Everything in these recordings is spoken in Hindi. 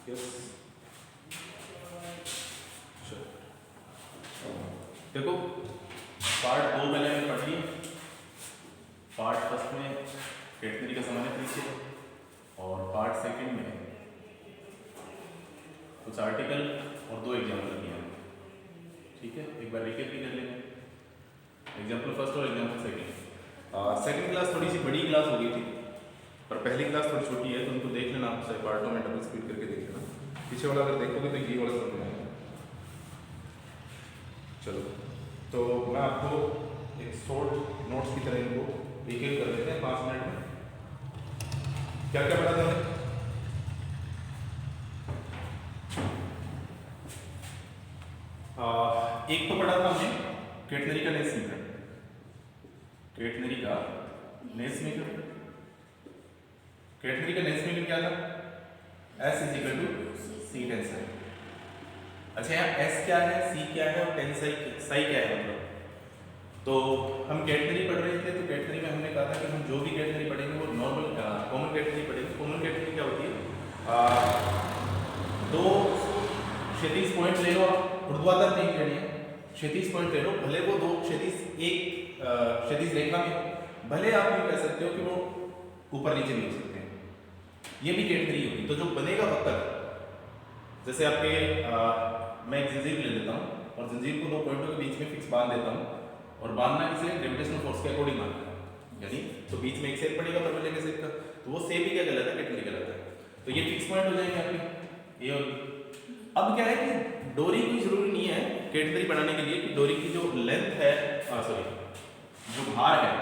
यस, देखो पार्ट 2 पहले हमने पढ़ लिया। पार्ट फर्स्ट में कैटेगरी का सामान्य परिचय और पार्ट सेकंड में कुछ आर्टिकल और 2 एग्जाम्पल किए हैं। ठीक है, एक बार रिकैप भी कर लेंगे। एग्जाम्पल फर्स्ट और एग्जाम्पल सेकंड। सेकंड क्लास थोड़ी सी बड़ी क्लास हो गई थी, पर पहली क्लास थोड़ी छोटी है, तो उनको देख लेना आप सारे पार्टों में डबल स्पीड करके देख लेना। पीछे वाला अगर देखोगे तो ये वाला समझ में आएगा। चलो, तो मैं आपको एक शॉर्ट नोट्स की तरह इनको एक एक कर लेते हैं 5 मिनट में। क्या क्या पढ़ा था हमने? एक तो पढ़ा था हमने कैटेगरी का नेस मीटर। कैटेगरी का नेस मीटर, कैटेगरी का नेस मीटर क्या था? S is equal to c tan psi. अच्छा, यहाँ S क्या है, C क्या है और टेंसाई क्या है? मतलब तो हम कैटेगरी पढ़ रहे थे, तो कैटेगरी में हमने कहा था कि हम जो भी कैटेगरी पढ़ेंगे वो नॉर्मल कॉमन कैटेगरी पढ़ेंगे। कॉमन कैटेगरी क्या होती है? 2 क्षैतिज पॉइंट ले लो, ऊर्ध्वाधर नहीं लेनी है, क्षैतिज पॉइंट ले लो, भले वो 2 क्षैतिज एक क्षैतिज रेखा में, भले आप ये कह सकते हो कि वो ऊपर नीचे नहीं हो सकते हैं, ये भी कैटेगरी होगी। तो जो बनेगा वक्र, जैसे आपके मैं एक जंजीर ले लेता हूँ और जंजीर को 2 पॉइंटों के बीच में फिक्स बांध देता हूँ, और बांधना किसे? ग्रेविटेशनल फोर्स के अकॉर्डिंग बांधना है, यानी तो बीच में एक सेक पड़ेगा परवलय के सेक का, तो वो सेक भी क्या कहलाता है? कैटेगरी कहलाता है। तो ये फिक्स पॉइंट हो जाएंगे आपके ये। और अब क्या है कि डोरी की जरूरी नहीं है कैटेगरी बनाने के लिए कि डोरी की जो लेंथ है, जो भार है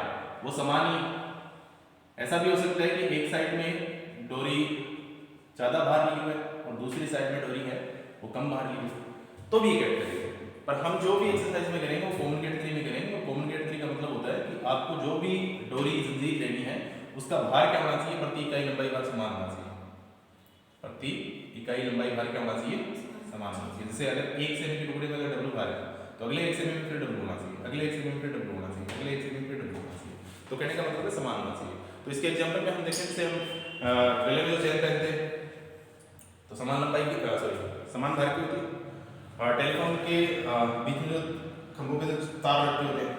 वो समान ही। ऐसा भी हो सकता है कि एक साइड में डोरी ज्यादा भार ली हुई है और दूसरी साइड में डोरी है वो कम भार ली हुई है, तो भी ये कैटेगरी है। पर हम जो भी एक्सरसाइज में करेंगे वो कॉमन कैटेगरी में करेंगे। और कॉमन कैटेगरी का मतलब होता है कि आपको जो भी डोरी जंजीर लेनी है उसका भार क्या होना चाहिए? प्रति इकाई लंबाई भार समान होना चाहिए। प्रति इकाई लंबाई भार क्या होना चाहिए? समान होना चाहिए। जैसे अगर 1 सेमी के टुकड़े में अगर डब्ल्यू भार है तो अगले 1 सेमी में फिर डब्ल्यू होना चाहिए, अगले 1 सेमी में फिर डब्ल्यू होना चाहिए, अगले 1 सेमी में फिर डब्ल्यू होना चाहिए। तो कहने का मतलब है समान होना चाहिए। तो इसके एग्जांपल में हम देखें, जैसे हम गले में जो चेन पहनते हैं तो समान लंबाई की समान भार की होती है। टेलीफोन के बीच में जो खंभों पे जो तार लटके होते हैं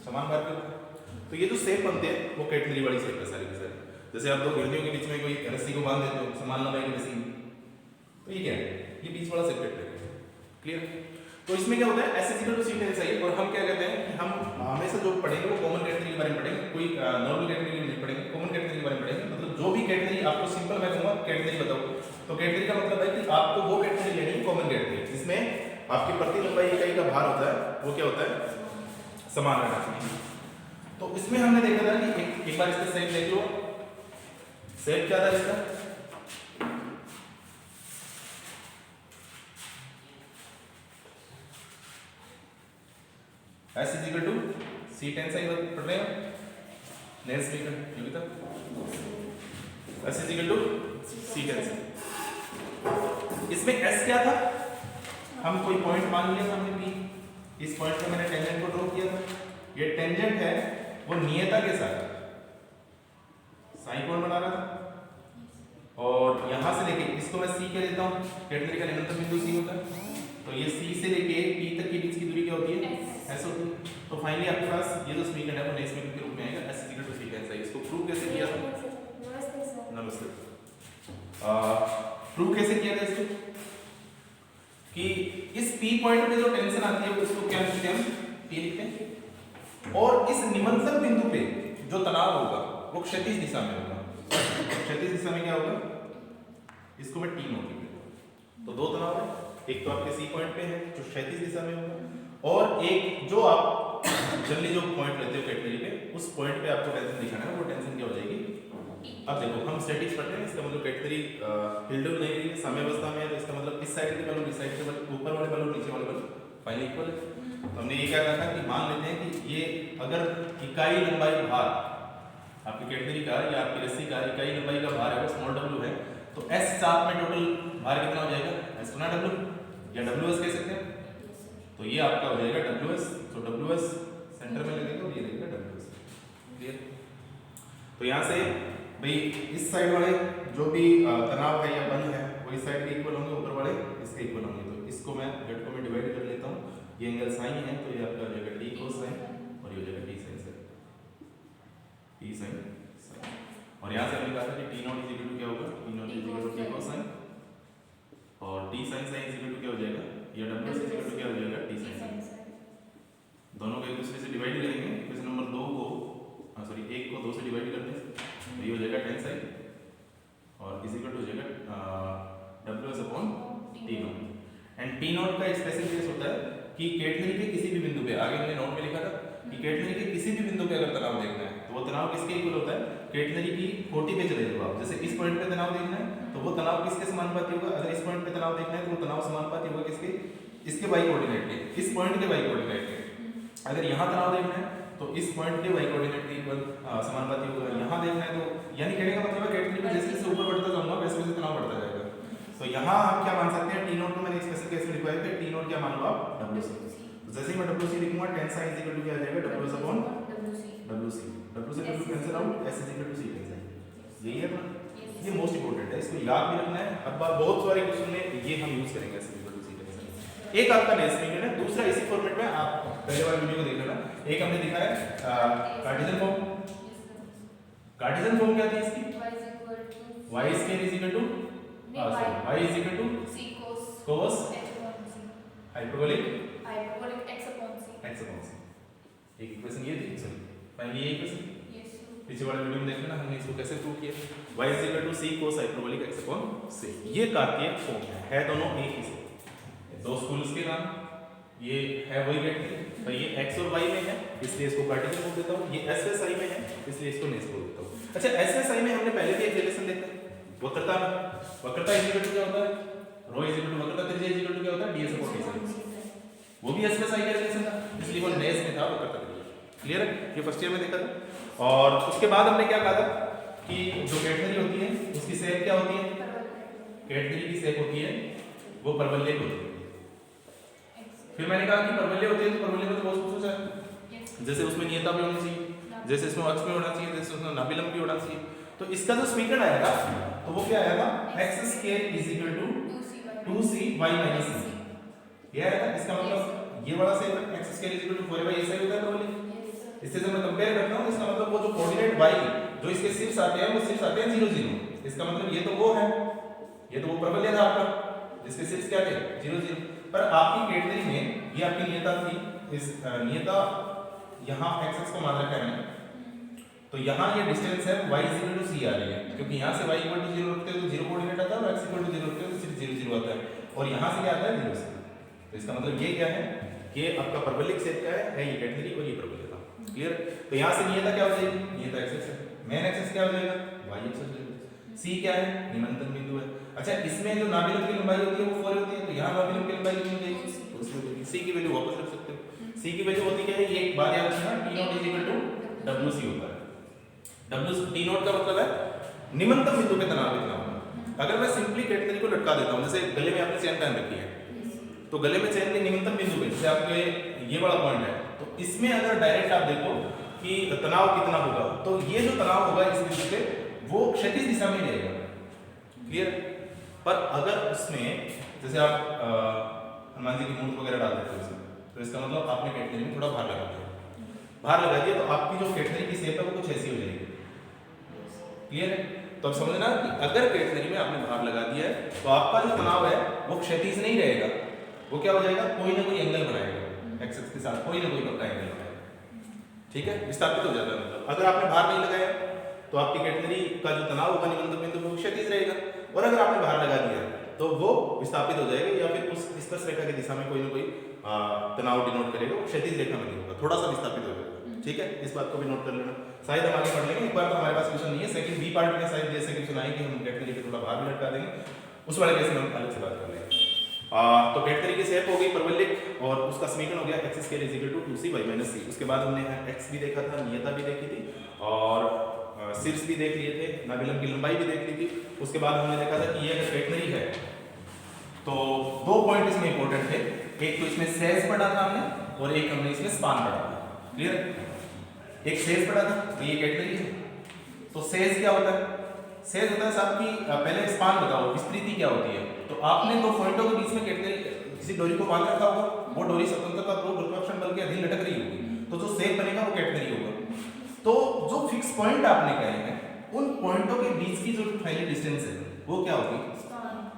समान भार के होते हैं। तो ये जो शेप बनते हैं वो कैटेगरी वाली शेप है सारी की सारी। जैसे आप 2 घड़ियों के बीच में कोई रस्सी को बांध देते हो समान लंबाई की रस्सी, तो ये क्या है? ये बीच वाला शेप कैटेगरी है। क्लियर? तो इसमें क्या होता है? S equal to c tan psi. और हम क्या कहते हैं कि हम हमेशा जो पढ़ेंगे वो कॉमन कैटेगरी के बारे में पढ़ेंगे, कोई नॉर्मल कैटेगरी में नहीं पढ़ेंगे, कॉमन कैटेगरी के बारे में पढ़ेंगे। मतलब जो भी कैटेगरी आपको सिंपल मैं कहूंगा कैटेगरी बताओ, तो कैटेगरी का मतलब है कि आपको वो कैटेगरी लेनी है कॉमन कैटेगरी जिसमें आपकी प्रति लंबाई इकाई का भार होता है वो क्या होता है? समान रहना चाहिए। तो इसमें हमने देखा था कि एक बार इसका शेप देख लो। शेप क्या था इसका? S is equal to c tan psi पढ़ रहे हो, नेस मीटर ये भी था। S is equal to c tan psi. इसमें S क्या था? हम कोई पॉइंट मान लिया था हमने P, इस पॉइंट पे मैंने टेंजेंट को ड्रॉ किया था। ये टेंजेंट है वो नियता के साथ साइन कोण बना रहा था, और यहां से लेके इसको मैं C कह देता हूं, कैटेगरी का निम्नतम बिंदु C होता है। तो ये C से लेके P तक के बीच की दूरी क्या होती है? S होती है। तो फाइनली आपके पास ये जो समीकरण है वो नेस मीटर के रूप में आएगा, S equal to c tan psi. इसको प्रूव कैसे किया था? नमस्ते। प्रूव कैसे किया था इसको? कि इस P पॉइंट पे जो टेंशन आती है उसको क्या लिखते हैं? हम T लिखते हैं। और इस निम्नतम बिंदु पे जो तनाव होगा वो क्षैतिज दिशा में होगा। क्षैतिज दिशा में क्या होगा? इसको मैं T नोट लिख देता हूं। तो 2 तनाव है, एक तो आपके C पॉइंट पे है जो क्षैतिज दिशा में होगा, और एक जो आप जनरली जो पॉइंट लेते हो कैटेगरी पे उस पॉइंट पे आपको टेंशन दिखाना है, वो टेंशन क्या हो जाएगी? अब देखो हम स्टैटिक्स पढ़ रहे हैं, इसका मतलब कैटेगरी हिल्डन नहीं है, साम्यावस्था में है, तो इसका मतलब इस साइड के बल इस साइड के बल, ऊपर वाले बल और नीचे वाले बल फाइनली इक्वल है। तो हमने ये क्या कहा था कि मान लेते हैं कि ये अगर इकाई लंबाई भार आपकी कैटेगरी का या आपकी रस्सी का इकाई लंबाई का भार है वो स्मॉल w है, तो S चाप में टोटल भार कितना हो जाएगा? S गुना W या WS कह सकते हैं। तो ये आपका हो जाएगा WS। तो WS सेंटर में लगेगा और ये लगेगा WS। क्लियर? तो यहाँ से भाई इस साइड वाले जो भी तनाव है या बल है वो इस साइड के इक्वल होंगे, ऊपर वाले इसके इक्वल होंगे। तो इसको मैं जेड को मैं डिवाइड कर लेता हूँ, ये एंगल साइन है तो ये आपका हो जाएगा डी कोस साइन और ये हो जाएगा डी साइन डी साइन। और यहाँ से हमने कहा था कि t naught is equal to क्या होगा, t naught is equal to t cos sine और d sine sine is equal to क्या हो जाएगा, ये डब्ल्यू इज इक्वल टू क्या हो जाएगा डी साइन। दोनों को एक दूसरे से डिवाइड करेंगे, क्वेश्चन नंबर 2 को सॉरी 1 को 2 से डिवाइड करने से ये हो जाएगा tan साइन और इज इक्वल टू हो जाएगा W S upon T not. And T not का एक स्पेशल केस होता है कि कैटनरी के किसी भी बिंदु पे, आगे मैंने नोट में लिखा था कि कैटनरी के किसी भी बिंदु पे अगर तनाव देखना है तो वो तनाव किसके इक्वल होता है, कैटनरी की 40 पे चले जाओ आप। जैसे इस पॉइंट पे तनाव देखना है तो वो तनाव किसके समानुपाती होगा, अगर इस पॉइंट पे तनाव देखना है तो वो तनाव समानुपाती होगा किसके, इसके वाई कोऑर्डिनेट के, इस पॉइंट के वाई कोऑर्डिनेट के। अगर यहाँ तनाव देखना है तो इस पॉइंट के वाई कोऑर्डिनेट के इक्वल समानुपाती होगा। यहाँ देखना है तो यानी कहने का मतलब है कैटनरी में जैसे जैसे ऊपर बढ़ता जाऊंगा वैसे वैसे तनाव बढ़ता जाएगा। तो यहाँ हम क्या मान सकते हैं, टी नॉट को मैंने एक स्पेशल केस में लिखा है, टी नॉट क्या मान लो आप डब्ल्यू सी। तो जैसे ही मैं डब्ल्यू सी लिखूंगा tan sine is equal to क्या आ जाएगा W upon W C. W से W cancel out, S is equal to C cancel. यही है ना, ये मोस्ट इंपोर्टेंट है, इसको याद भी रखना है। अब बहुत सारे क्वेश्चन में ये हम यूज करेंगे, S is equal to C tan psi. एक आपका नेक्स्ट मीनिंग है, दूसरा इसी फॉर्मेट में आप पहले वाले वीडियो को देख लेना। एक हमने दिखा है कार्टेशियन फॉर्म। कार्टेशियन फॉर्म क्या थी इसकी, y square is equal to y is equal to c cos hyperbolic x upon c। एक इक्वेशन ये थी, सॉरी फाइनली ये इक्वेशन yes पीछे वाले वीडियो में देख लेना हमने इसको कैसे प्रूव किया। y is equal to c cos hyperbolic x upon c। ये कार्तीय फॉर्म है दोनों एक ही से, दो स्कूल्स के नाम, ये है वही वेक्टर पर ये x और y में है इसलिए इसको कार्टेशियन बोल देता हूँ, ये SSI में है इसलिए इसको नेस बोल देता हूँ। अच्छा SSI में हमने पहले भी एक रिलेशन देखा वक्रता में, वक्रता इज इक्वल टू क्या होता है, रो इज इक्वल टू वक्रता त्रिज्या इज इक्वल टू क्या होता है ds अपॉन ds। वो भी SSI का रिलेशन था इसलिए वो नेस में था वक्रता त्रिज्या। क्लियर है, ये फर्स्ट ईयर में देखा था। और उसके बाद हमने क्या कहा था कि जो कैटनरी होती है उसकी शेप क्या होती है, कैटनरी की शेप होती है वो परवलयिक होती है। फिर मैंने कहा कि परवलय होते हैं तो परवलय में तो बहुत कुछ है, जैसे उसमें नियता भी होनी चाहिए, जैसे इसमें अक्ष भी होना चाहिए, जैसे उसमें नाभिलंब भी होना चाहिए। तो इसका जो समीकरण आएगा तो वो क्या आएगा, x square is equal to 2c y minus c। ये आएगा, इसका मतलब ये वाला सेम है, x square is equal to 4y ऐसा ही होता है परवलय। इससे जब मैं कंपेयर करता हूं इसका मतलब वो जो कोऑर्डिनेट y जो इसके शीर्ष आते हैं वो शीर्ष आते हैं 0 0। इसका मतलब ये तो वो है, ये तो वो परवलय था आपका जिसके शीर्ष क्या थे 0 0। पर आपकी कैटनरी में ये आपकी नियता थी, इस नियता यहाँ x को मान रखा है मैंने, तो यहाँ ये डिस्टेंस है y इक्वल टू c आ रही है, क्योंकि यहाँ से y इक्वल टू 0 रखते हो तो 0 कोऑर्डिनेट आता है और x इक्वल टू 0 रखते हो तो सिर्फ 0 0 आता है, और यहाँ से क्या आता है 0 से। तो इसका मतलब ये क्या है, ये आपका परवलयिक शेप का है ये कैटनरी और ये परवलय था। क्लियर, तो यहाँ से नियता क्या हो जाएगी, नियता x है, मेन एक्सिस क्या हो जाएगा y एक्सिस हो जाएगा, c क्या है निम्नतम बिंदु है। अच्छा इसमें जो नाभिलंब की लंबाई होती है वो 4 होती है, तो यहाँ नाभिलंब की लंबाई कितनी हो जाएगी, c की वैल्यू वापस रख सकते हो। c की वैल्यू होती क्या है, ये एक बात याद रखना, t nought is equal to wc होता है। w t नॉट का मतलब है निम्नतम बिंदु पे तनाव कितना होगा। अगर मैं सिंपली कैटनरी को लटका देता हूं, जैसे गले में आपने चेन पहन रखी है तो गले में चेन के निम्नतम बिंदु पे जैसे आपके ये वाला पॉइंट है, तो इसमें अगर डायरेक्ट आप देखो कि तनाव कितना होगा तो ये जो तनाव होगा इस बिंदु पे वो क्षैतिज दिशा में रहेगा। क्लियर, पर अगर उसमें जैसे आप हनुमान जी की मूर्ति वगैरह डाल देते हो उसमें, तो इसका मतलब आपने कैटनरी में थोड़ा भार लगा दिया, भार लगा दिया तो आपकी जो कैटनरी की शेप है वो कुछ ऐसी हो जाएगी। क्लियर है, तो अब समझना कि अगर कैटनरी में आपने भार लगा दिया है तो आपका जो तनाव है वो क्षैतिज नहीं रहेगा, वो क्या हो जाएगा कोई ना कोई एंगल बनाएगा एक्सिस के साथ, कोई ना कोई पक्का एंगल बनाएगा। ठीक है, विस्थापित हो जाता है। मतलब अगर आपने भार नहीं लगाया तो आपकी कैटनरी का जो तनाव होगा निम्नतम बिंदु वो क्षैतिज रहेगा, और अगर आपने भार लगा दिया तो वो विस्थापित हो जाएगा या फिर उस स्पर्श रेखा की दिशा में कोई ना कोई तनाव डिनोट करेगा, वो क्षैतिज रेखा में नहीं होगा, थोड़ा सा विस्थापित हो जाएगा। ठीक है, इस बात को भी नोट कर लेना, शायद हम आगे पढ़ लेंगे। एक बार तो हमारे पास क्वेश्चन नहीं है, सेकंड बी पार्ट में शायद जैसे क्वेश्चन आएंगे हम कैटनरी पे थोड़ा भार भी लटका देंगे, उस वाले केस में हम अलग से बात कर लेंगे। तो कैटनरी की शेप हो गई परवलयिक और उसका समीकरण हो गया x square is equal to 2c y minus c। उसके बाद हमने x भी देखा था, नियता भी देखी थी और शीर्ष भी देख लिए थे, नाभिलंब की लंबाई भी देख ली थी। उसके बाद हमने देखा था कि ये अगर कैटनरी है तो दो पॉइंट इसमें इंपॉर्टेंट थे, एक तो इसमें सेज पढ़ा था हमने और एक हमने इसमें स्पान पढ़ा था। क्लियर, एक सेज पढ़ा था तो ये कैटनरी है, तो सेज क्या होता है सेज होता है साहब कि पहले स्पान बताओ, विस्तृति क्या होती है। तो आपने दो पॉइंटों के बीच में किसी डोरी को बांध रखा होगा, वो डोरी स्वतंत्रता पूर्वक गुरुत्वाकर्षण बल के अधीन लटक रही होगी, तो जो सेज बनेगा वो कैटेगरी होगा। तो जो फिक्स पॉइंट आपने कहे हैं, उन पॉइंटों के बीच की जो फाइनल डिस्टेंस है वो क्या होगी?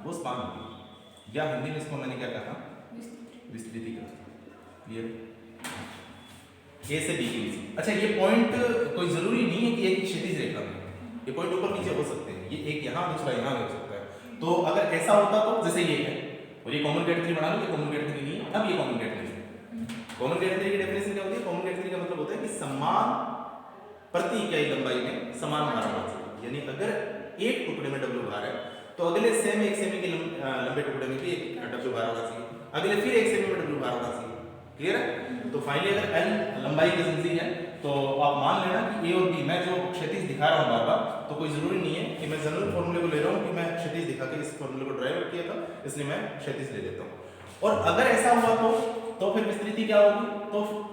वो स्पान होगी, या हिंदी में इसको मैंने क्या कहा? विस्तृति का। क्लियर? ए से बी के बीच। अच्छा, ये पॉइंट कोई जरूरी नहीं है कि एक क्षैतिज रेखा में, ये पॉइंट ऊपर नीचे हो सकते हैं, ये एक यहाँ दूसरा यहाँ हो सकता है। तो अगर ऐसा होता तो जैसे ये है और ये कॉमन कैटेगरी बना लो, ये कॉमन कैटेगरी नहीं है, अब ये कॉमन कैटेगरी है। कॉमन कैटेगरी की डेफिनेशन क्या होती है? कॉमन कैटेगरी का मतलब होता है कि समान प्रति इकाई लंबाई में समान भार होना चाहिए। यानी अगर एक टुकड़े में डब्ल्यू भार है तो अगले एक सेमी के लंबे टुकड़े में भी एक डब्ल्यू भार होना चाहिए, अगले फिर एक सेमी में डब्ल्यू भार होना चाहिए। क्लियर है? तो फाइनली अगर एल लंबाई की जंजीर है तो आप मान लेना कि ए और बी, मैं जो क्षैतिज दिखा रहा हूँ बार बार, तो कोई जरूरी नहीं है कि मैं जनरल फॉर्मूले को ले रहा हूँ कि मैं क्षैतिज दिखा के इस फॉर्मूले को ड्राइव किया था, इसलिए मैं क्षैतिज ले लेता हूँ। और अगर ऐसा हुआ तो फिर विस्तृति क्या होगी?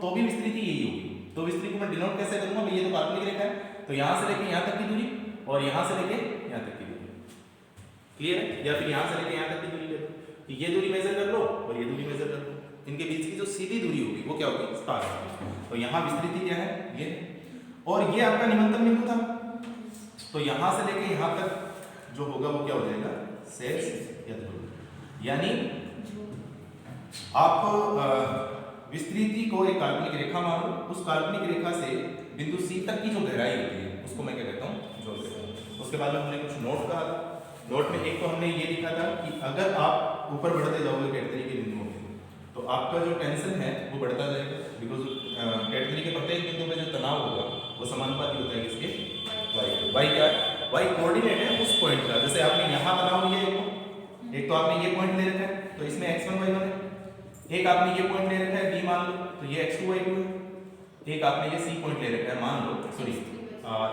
तो भी विस्तृति यही होगी। तो विस्तृति को मैं डिनोट कैसे करूंगा? ये तो काल्पनिक रेखा है, तो यहाँ से लेके यहाँ तक की दूरी और यहाँ से लेके यहाँ तक की दूरी। क्लियर है? या फिर यहाँ से लेके यहाँ तक की दूरी ले लो, तो ये दूरी मेजर कर लो और ये दूरी मेजर कर लो, इनके बीच की जो सीधी दूरी होगी वो क्या होगी? स्पान होगी। तो यहाँ विस्तृति क्या है? ये। और ये आपका निमंत्रण बिंदु था, तो यहाँ से लेके यहाँ तक जो होगा वो क्या हो जाएगा? सेज या ध्रुव। यानी आप विस्तृति को एक काल्पनिक रेखा मानो, उस काल्पनिक रेखा से बिंदु सी तक की जो गहराई होती है उसको मैं क्या कहता हूँ? जोड़ देता हूँ। उसके बाद में हमने कुछ नोट कहा था। नोट में एक तो हमने ये लिखा था कि अगर आप ऊपर बढ़ते जाओगे कैटेगरी के बिंदुओं में तो आपका जो टेंशन है वो बढ़ता जाएगा, बिकॉज कैटेगरी के प्रत्येक बिंदु में जो तनाव होगा वो समानुपाती होता है किसके? वाई। वाई क्या है? वाई कोऑर्डिनेट है उस पॉइंट का। जैसे आपने यहाँ तनाव लिया एक तो आपने ये पॉइंट ले रखा है तो इसमें x1 y1 है, एक आपने ये पॉइंट ले रखा है b मान लो तो ये x2 y2 है, एक आपने ये c पॉइंट ले रखा है मान लो, सॉरी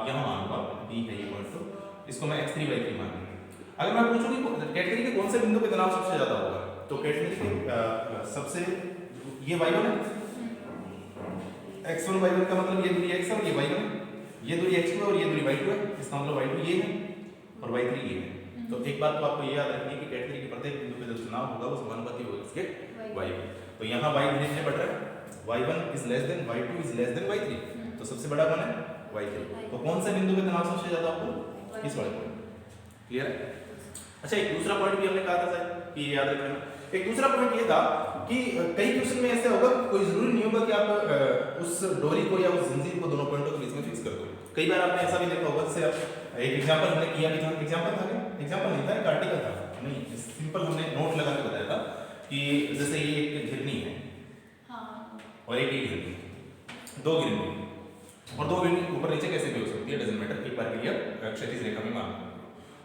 यहाँ मान लो आप b है ये पॉइंट, तो इसको मैं x3 y3 मान लूंगा। अगर मैं पूछूं कि कैटेगरी के कौन से बिंदु पे तनाव सबसे ज्यादा होगा, तो कैटेगरी के सबसे ये y1 है, x1 y1 का मतलब ये दूरी x है और ये y1 है, ये दूरी x2 है और ये दूरी y2 है, इसका मतलब y2 ये है और y3 ये है। तो एक बात तो आपको ये याद रखनी है कि कैटेगरी के प्रत्येक बिंदु पे जो तनाव होगा वो समानुपाती होगा इसके y पे। तो यहाँ y धीरे धीरे बढ़ रहा है, y1 is less than y2 is less than y3, तो सबसे बड़ा कौन है? y3। तो कौन से बिंदु पे तनाव सबसे ज्यादा होगा? इस वाले पॉइंट। क्लियर है? अच्छा, एक दूसरा पॉइंट भी हमने कहा था शायद कि याद रखना। एक दूसरा पॉइंट ये था कि कई क्वेश्चन में ऐसे होगा, कोई जरूरी नहीं होगा कि आप उस डोरी को या उस जंजीर को दोनों पॉइंटों के बीच में फिक्स कर दो। कई बार आपने ऐसा भी देखा होगा, जैसे आप एक एग्जांपल हमने किया भी था, एग्जांपल था क्या? एग्जांपल नहीं था, एक आर्टिकल था, नहीं सिंपल हमने नोट लगा के बताया था कि जैसे ये एक घिरनी है और एक घिरनी, दो घिरनी और दो घिरनी ऊपर नीचे कैसे भी हो सकती है, डजंट मैटर, एक बार के लिए क्षैतिज रेखा में मान।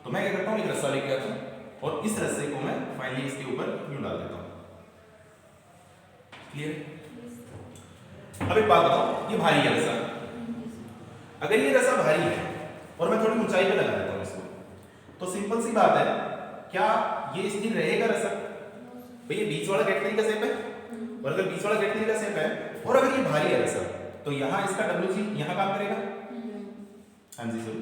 तो मैं क्या करता हूँ, एक रस्सा लेके आता हूँ और इस रस्से को मैं फाइनली इसके ऊपर यूं डाल देता हूँ। क्लियर? अब एक बात बताओ, ये भारी है रस्सा, अगर ये रस्सा भारी है और मैं थोड़ी ऊंचाई पे लगा देता हूँ इसको, तो सिंपल सी बात है, क्या ये स्थिर रहेगा रस्सा? भैया बीच वाला कैटेगरी का शेप है, और अगर बीच वाला कैटेगरी का शेप है और अगर ये भारी है रस्सा, तो यहाँ इसका WG यहाँ काम करेगा। हाँ जी सर,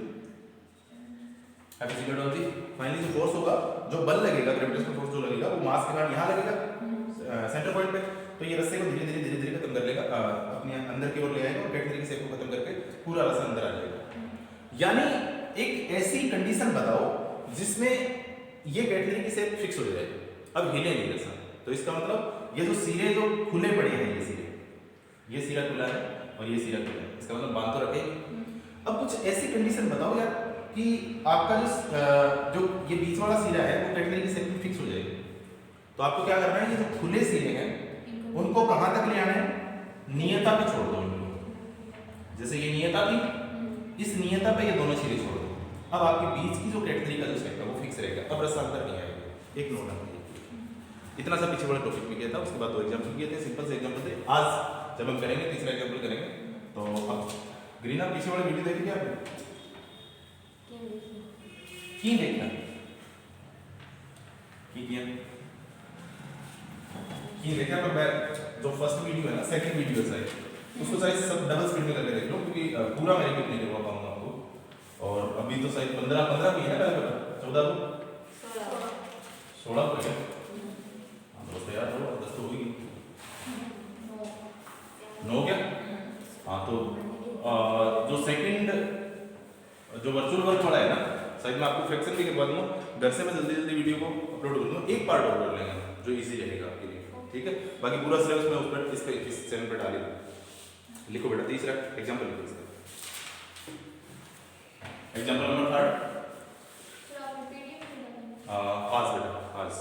फाइनली जो फोर्स होगा, जो बल लगेगा, ग्रेविटेशनल फोर्स जो लगेगा, वो मास के कारण यहाँ लगेगा सेंटर पॉइंट पे, तो ये रस्से को धीरे धीरे खत्म कर लेगा, अपने अंदर की ओर ले आएगा और कैटेगरी के शेप को खत्म करके पूरा रस्सा अंदर आ जाएगा। यानी एक ऐसी कंडीशन बताओ जिसमें ये कैटेगरी की शेप फिक्स हो जाए, अब हिले नहीं रस्सा। तो इसका मतलब ये जो सिरे जो खुले पड़े हैं, ये सिरा खुला है और ये सिरा खुला है, इसका मतलब बांध तो रखेगा। अब कुछ ऐसी कंडीशन बताओ यार कि आपका जो ये बीच वाला सिरा है वो कैटेगरी की शेप में फिक्स हो जाएगा। तो आपको क्या करना है, ये जो खुले सिरे हैं उनको कहां तक ले आना है? नियता पे छोड़ दो इनको। जैसे ये नियता थी, इस नियता पे ये दोनों सिरे छोड़ दो। अब आपके बीच की जो कैटेगरी का जो शेप है वो फिक्स रहेगा, अब रस्सा अंदर नहीं आएगा। एक नोट है, इतना सा पीछे वाला टॉपिक में किया था, उसके बाद दो एग्जांपल किए थे, सिंपल से एग्जांपल थे। आज जब हम करेंगे तीसरा एग्जांपल करेंगे। तो अब ग्रीन, आप पीछे वाला वीडियो देखेंगे आप की देखना की देखा, पर मैं जो फर्स्ट वीडियो है ना, सेकंड वीडियो है उसको शायद सब डबल स्पीड में करके देख लो, क्योंकि पूरा मैं रिपीट नहीं करवा पाऊंगा आपको। और अब अभी तो शायद 15 भी है ना, 14 को 16 को है। हाँ तो बस तैयार हो, 10 तो होगी। 9 क्या? हाँ तो जो सेकंड जो वर्चुअल वर्क वाला है ना, शायद मैं आपको फ्रैक्शन भी करवा दूंगा। घर से मैं जल्दी जल्दी वीडियो को अपलोड कर दूंगा, एक पार्ट अपलोड लेंगे जो इजी रहेगा आपके लिए, ठीक है। बाकी पूरा सिलेबस मैं उस पर इस चैनल पर डाल दूँ। लिखो बेटा तीसरा एग्जांपल लिखो इसका। एग्जांपल नंबर 3 आज बेटा आज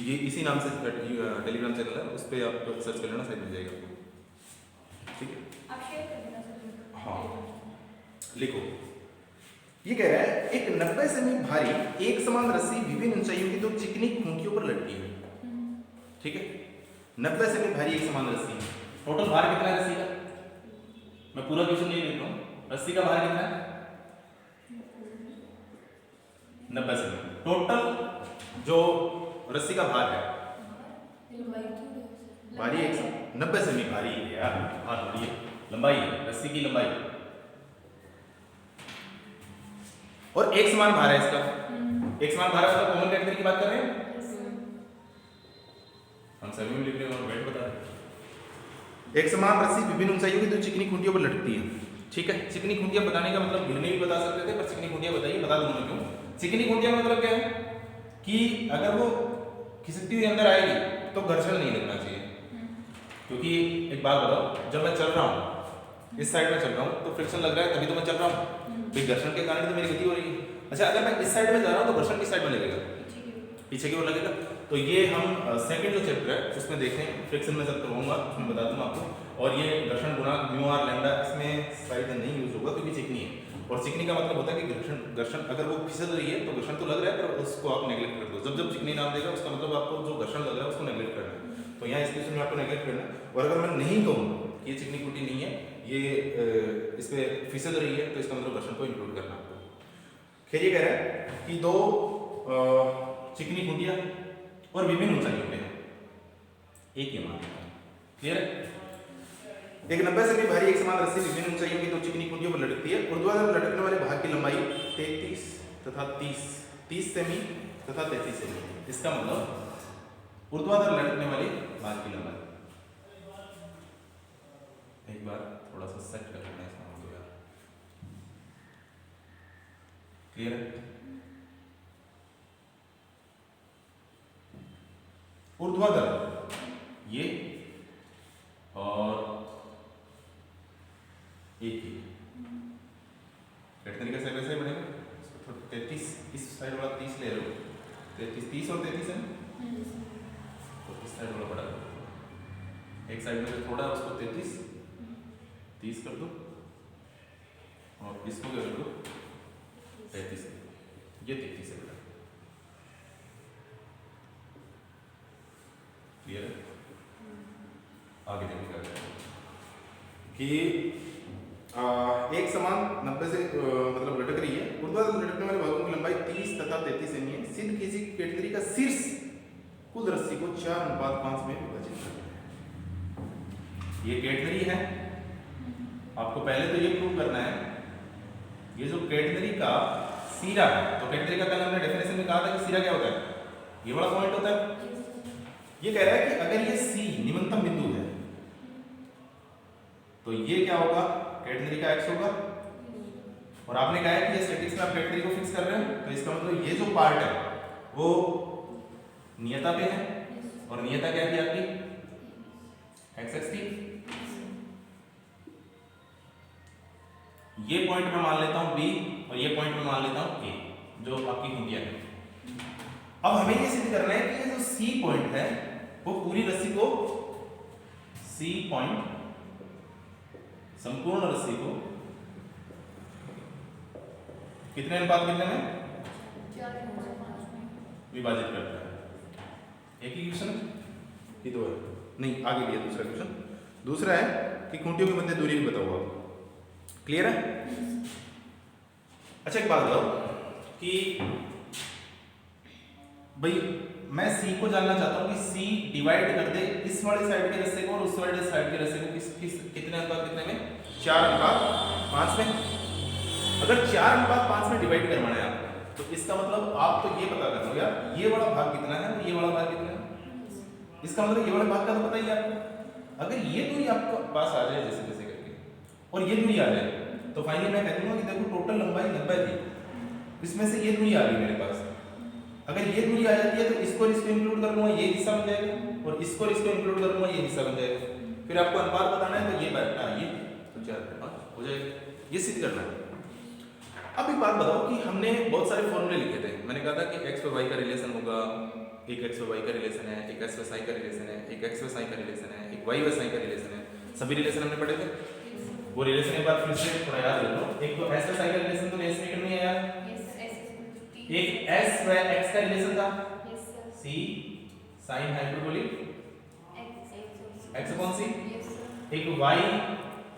ये इसी नाम से टेलीग्राम चैनल है, उस पर आप सर्च कर लेना, शायद मिल जाएगा आपको, ठीक है। आप शेयर कर देना सर। हाँ लिखो, ये कह रहा है एक 90 सेमी भारी एक समान रस्सी विभिन्न ऊंचाइयों की 2 चिकनी खूंटियों पर लटकी है, ठीक है। 90 सेमी भारी एक समान रस्सी, टोटल भार कितना है रस्सी का? मैं पूरा क्वेश्चन नहीं लिख रहा हूँ, रस्सी का भार कितना है? 90 सेमी। टोटल जो रस्सी का भार है भारी एक 90 सेमी भारी है यार, भार थोड़ी है, लंबाई है रस्सी की लंबाई, और एक समान भार है इसका। एक समान भार है, मतलब कॉमन कैटेगरी की बात कर रहे हैं हम, सभी में लिख रहे हैं और वेट बता रहे हैं। एक समान रस्सी विभिन्न ऊंचाइयों की 2 चिकनी खूंटियों पर लटकती है, ठीक है। चिकनी खूंटियां बताने का मतलब भिड़ने भी बता सकते थे, पर चिकनी खूंटियां बताइए, बता दूंगा क्यों। चिकनी खूंटियां का मतलब क्या है कि अगर वो खिसकती हुई अंदर आएगी तो घर्षण नहीं लगना चाहिए, क्योंकि एक बात बताओ, जब मैं चल रहा हूँ इस साइड में चल रहा हूँ तो फ्रिक्शन लग रहा है, तभी तो मैं चल रहा हूँ, भाई घर्षण के कारण तो मेरी गति हो रही है। अच्छा अगर मैं इस साइड में जा रहा हूँ तो घर्षण किस साइड में लगेगा? पीछे की ओर लगेगा। तो ये हम सेकंड जो चैप्टर है उसमें देखें, फ्रिक्शन में जब करवाऊंगा उसमें बता दूंगा आपको। और ये घर्षण गुणांक म्यू आर लैम्डा इसमें शायद नहीं यूज होगा क्योंकि चिकनी है, और चिकनी का मतलब होता है कि घर्षण अगर वो फिसल रही है तो घर्षण तो लग रहा है, पर उसको आप नेगलेक्ट कर दो। जब चिकनी नाम देगा उसका मतलब आपको जो घर्षण लग रहा है उसको नेगलेक्ट करना है। तो यहाँ इस क्वेश्चन में आपको नेगलेक्ट करना है। और अगर मैं नहीं कहूँ कि ये चिकनी खूंटी नहीं है, ये इस पे फिसल रही है, तो इसका मतलब घर्षण को इंक्लूड करना आपको। खैर ये कह रहा है कि 2 चिकनी खूंटियां और विभिन्न ऊंचाइयों पे है, एक ही मान, क्लियर है। एक 90 सेमी भारी एक समान रस्सी विभिन्न ऊंचाइयों की 2 चिकनी खूंटियों पर लटकती है। ऊर्ध्वाधर लटकने वाले भाग की लंबाई 33 तथा 30 सेमी तथा 33 सेमी। इसका मतलब ऊर्ध्वाधर लटकने वाले भाग की लंबाई, एक बार थोड़ा सा सेट कर लेना इसका मतलब यार, क्लियर है। ऊर्ध्वाधर ये और एक ही कैटेगरी का साइड वैसे ही बनेगा। 33 इस साइड वाला 30 ले रहे हो, 30 और 33 है, तो इस साइड वाला बड़ा एक साइड में थोड़ा उसको 30 कर दो और इसको क्या कर दो 33, ये 33 है बेटा, क्लियर है। आगे देखिए क्या करें कि एक समान 90 से मतलब लटक रही है। ऊर्ध्वाधर लटकने वाले भागों की लंबाई 30 तथा 33 सेमी है। सिद्ध किसी कैटेगरी का शीर्ष कुल रस्सी को 4:5 में विभाजित करना है। ये कैटेगरी है, आपको पहले तो ये प्रूव करना है ये जो कैटेगरी का सिरा है, तो कैटेगरी का कल हमने डेफिनेशन में कहा था कि सिरा क्या होता है, ये वाला पॉइंट होता है। ये कह रहा है कि अगर ये सी निम्नतम बिंदु है तो ये क्या होगा, कैटेगरी का एक्स होगा। और आपने कहा है कि ये स्टैटिक्स में आप कैटेगरी को फिक्स कर रहे हैं, तो इसका मतलब ये जो पार्ट है वो नियता पे है, और नियता क्या थी आपकी एक्स थी। ये पॉइंट मैं मान लेता हूं बी और ये पॉइंट मैं मान लेता हूं ए, जो आपकी खूंटियां है। अब हमें ये सिद्ध करना है कि ये जो सी पॉइंट है वो पूरी रस्सी को, सी पॉइंट संपूर्ण रस्सी को कितने अनुपात में विभाजित करता है। एक ही क्वेश्चन ये दो है नहीं, आगे भी है दूसरा क्वेश्चन। दूसरा है कि खूंटियों के मध्य दूरी भी बताओ आप, क्लियर है। अच्छा एक बात बताओ कि भाई मैं सी को जानना चाहता हूं कि सी डिवाइड कर दे इस वाले साइड के रस्से को और उस वाले साइड के रस्से को कितने अनुपात कितने में, 4:5 में। अगर 4:5 में डिवाइड करवाना है आपको, तो इसका मतलब आप तो ये पता कर लो यार, ये वाला भाग कितना है, ये वाला भाग कितना है। इसका मतलब ये वाला भाग का तो पता ही है आपको। अगर ये दूरी आपके पास आ जाए जैसे जैसे करके, और ये दूरी आ जाए, तो फाइनली मैं कह दूंगा कि देखो टोटल लंबाई 90 थी, इसमें से ये दूरी आ गई मेरे पास। अगर ये दूरी आ जाती है तो इसको और इसको इंक्लूड कर लूंगा, ये हिस्सा बन जाएगा, और इसको और इसको इंक्लूड कर लूंगा, ये हिस्सा बन जाएगा। फिर आपको अनुपात बताना है, तो ये बैठना ये तो 4:5 हो जाएगा, ये सिद्ध करना है। अब एक बात बताओ कि हमने बहुत सारे फॉर्मूले लिखे थे। मैंने कहा था कि x व y का रिलेशन होगा, एक x व y का रिलेशन है, एक s व साई का रिलेशन है, एक x व साई का रिलेशन है, एक y व साई का रिलेशन है। सभी रिलेशन हमने पढ़े थे। वो रिलेशन एक बार फिर से थोड़ा याद रख लो। एक तो s व साई का रिलेशन तो बेस में करनी है यार, एक s व x का रिलेशन था c sin hyperbolic x upon c, एक y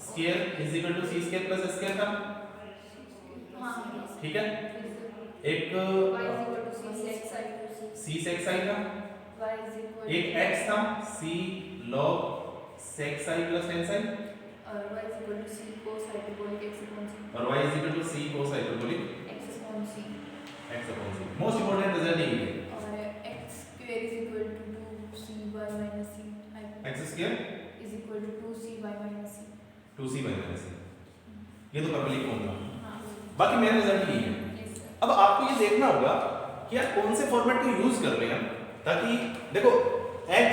square is equal to c square plus s square था, ठीक है। एक c sec साई था, एक x था c log sec Sai plus tan Sai, और y is equal to c cos hyperbolic x upon c। Most important result यही है, और x square is equal to 2cy minus c, x square is equal to 2cy minus c। 2c minus c, ये तो प्रॉपर्ली फॉर्मूला। हाँ बाकी मेरा रिजल्ट यही है। yes sir। अब आपको ये देखना होगा कि यार कौन से फॉर्मेट को यूज कर रहे हैं हम, ताकि देखो x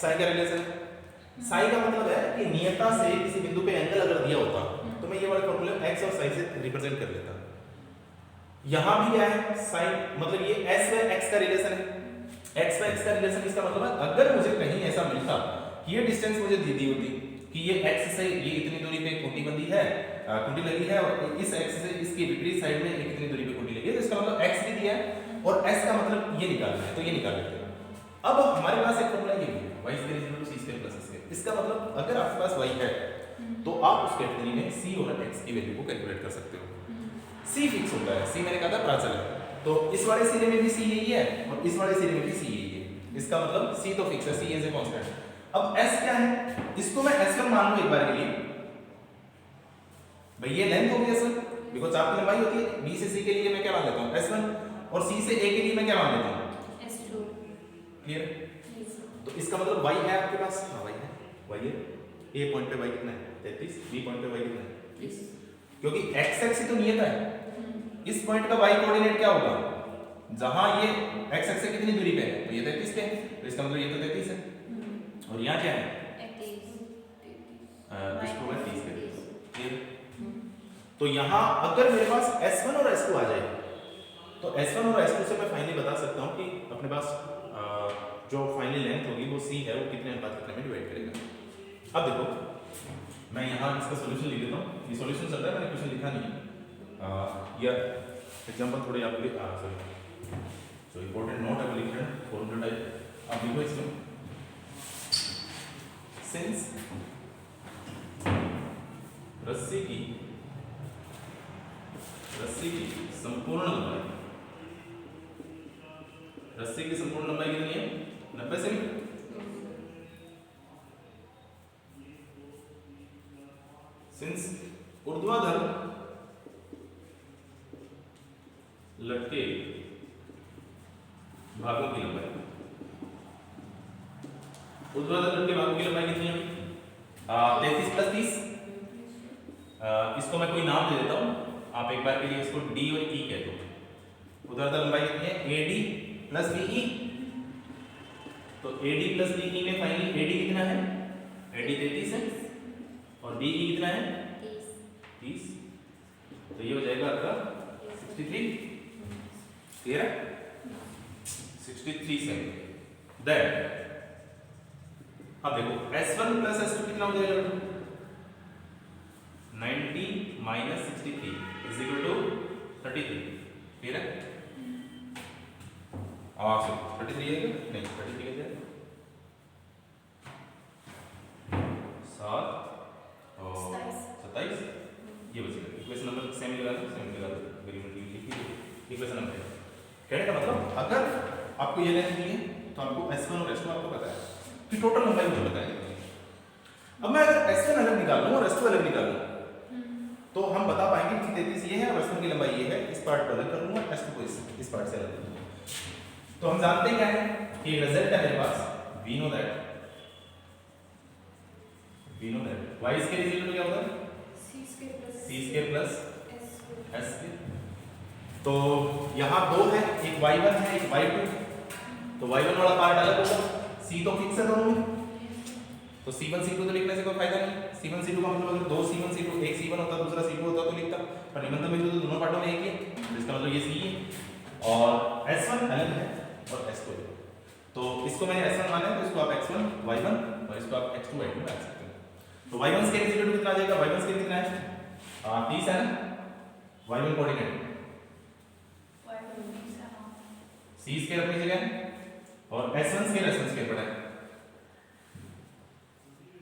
साई का रिलेशन, साई का मतलब है कि नियता से किसी बिंदु पे एंगल अगर दिया होता तो मैं ये वाला फॉर्मूला x और साई से रिप्रेजेंट कर लेता। यहां भी क्या है, साइन मतलब ये s व x का रिलेशन है, x व x का रिलेशन। इसका मतलब है अगर मुझे कहीं ऐसा मिलता कि ये डिस्टेंस मुझे दी दी होती कि ये x से ये इतनी दूरी पे कुंडी बंदी है, कुंडी लगी है, और इस x से इसके विपरीत साइड में एक इतनी दूरी पे कुंडी लगी है, तो इसका मतलब x भी दिया है और s का मतलब ये निकालना है, तो ये निकाल लेते हैं। अब हमारे पास एक फॉर्मूला ये है y square is equal to c square plus s square. इसका मतलब अगर आपके पास y है तो आप उस कैटेगरी में c और x की वैल्यू को कैलकुलेट कर सकते हो। c फिक्स होता है, c मैंने कहा था प्राचल है, तो इस वाले सिरे में भी c यही है और इस वाले सिरे में भी c यही है। इसका मतलब c तो फिक्स है, c इज ए कांस्टेंट। अब s क्या है, इसको मैं s1 मान लूं एक बार के लिए। भाई ये लेंथ होगी s1, बिकॉज़ आपकी लंबाई होती है। b से c के लिए मैं क्या मान लेता हूं s1, और c से a के लिए मैं क्या मान लेता हूं s2। क्लियर। yes sir। तो इसका मतलब y है आपके पास, हां y है, y है। a पॉइंट पे y कितना है 33, b पॉइंट पे y कितना है 30, क्योंकि x एक्सिस ही तो नियत है। इस पॉइंट का y कोऑर्डिनेट क्या होगा, जहां ये x एक्सिस कितनी दूरी पे है, तो ये 33 पे है, तो इसका मतलब ये तो 33 है। और यहाँ क्या है, इसको मैं 30 कर देता हूं, क्लियर। तो यहाँ अगर मेरे पास s1 और s2 आ जाए, तो s1 और s2 से मैं फाइनली बता सकता हूँ कि अपने पास जो फाइनल लेंथ होगी वो c है, वो कितने अनुपात कितने में डिवाइड करेगा। अब देखो मैं यहाँ इसका सॉल्यूशन लिख देता हूँ। ये सॉल्यूशन चल रहा है, मैंने क्वेश्चन लिखा नहीं है, या एग्जांपल थोड़े आपके लिए सॉरी जो इंपॉर्टेंट नोट है वो लिख रहे हैं फॉर्मूला टाइप। आप लिखो इसमें, सिंस रस्सी की संपूर्ण लंबाई, रस्सी की संपूर्ण लंबाई कितनी है 90 सेमी। सिंस ऊर्ध्वाधर लटके भागों की लंबाई, ऊर्ध्वाधर लटके भागों की लंबाई कितनी है 33 प्लस 30। इसको मैं कोई नाम दे देता हूं, आप एक बार के लिए इसको d और e कह दो। ऊर्ध्वाधर लंबाई कितनी है AD प्लस BE, तो AD प्लस BE में फाइनली AD कितना है, AD 33 है और BE कितना है 30, तो ये हो जाएगा आपका 63। क्लियर है, 63 सेमी। दैट अब देखो S1 प्लस S2 कितना हो जाएगा 90 minus 63 is equal to 33। Clear है, सॉरी 33 है क्या, नहीं 33 है क्या, 7 और 27, ये बचेगा। इक्वेशन नंबर सेमी लगा दो, सेमी लगा दो, इक्वेशन नंबर। कहने का मतलब अगर आपको ये लेंथ दी है तो आपको S1 और S2 आपको पता है कि टोटल लंबाई मुझे पता है। अब मैं अगर S1 अलग निकाल लूं और S2 अलग निकाल लूं तो हम बता पाएंगे कि 33 ये है और S1 की लंबाई ये है। इस पार्ट को अलग कर लूंगा, S2 को इस पार्ट से अलग कर दूंगा। तो हम जानते क्या है कि रिजल्ट है मेरे पास we know that y square is equal to क्या होता है c square plus s square. तो यहाँ दो है, एक y1 है एक y2। तो y1 वाला पार्ट अलग होगा, c तो फिक्स है दोनों में, तो c1 c2 तो लिखने से कोई फायदा नहीं। c1 c2 का मतलब अगर दो c1 c2, एक c1 होता दूसरा c2 होता तो लिखता, पर निबंधन में तो दोनों पार्टों में एक ही है, तो इसका मतलब ये c है और s1 अलग है और s2 है। तो इसको मैंने s1 माना है, तो इसको आप x1 y1 और इसको आप x2 y2 मान सकते हैं। तो y1 स्क्वायर इक्वल टू कितना आ जाएगा, y1 स्क्वायर कितना है 30 है ना, y1 कोऑर्डिनेट c स्क्वायर अपनी जगह है और s1 स्क्वायर पड़ा है।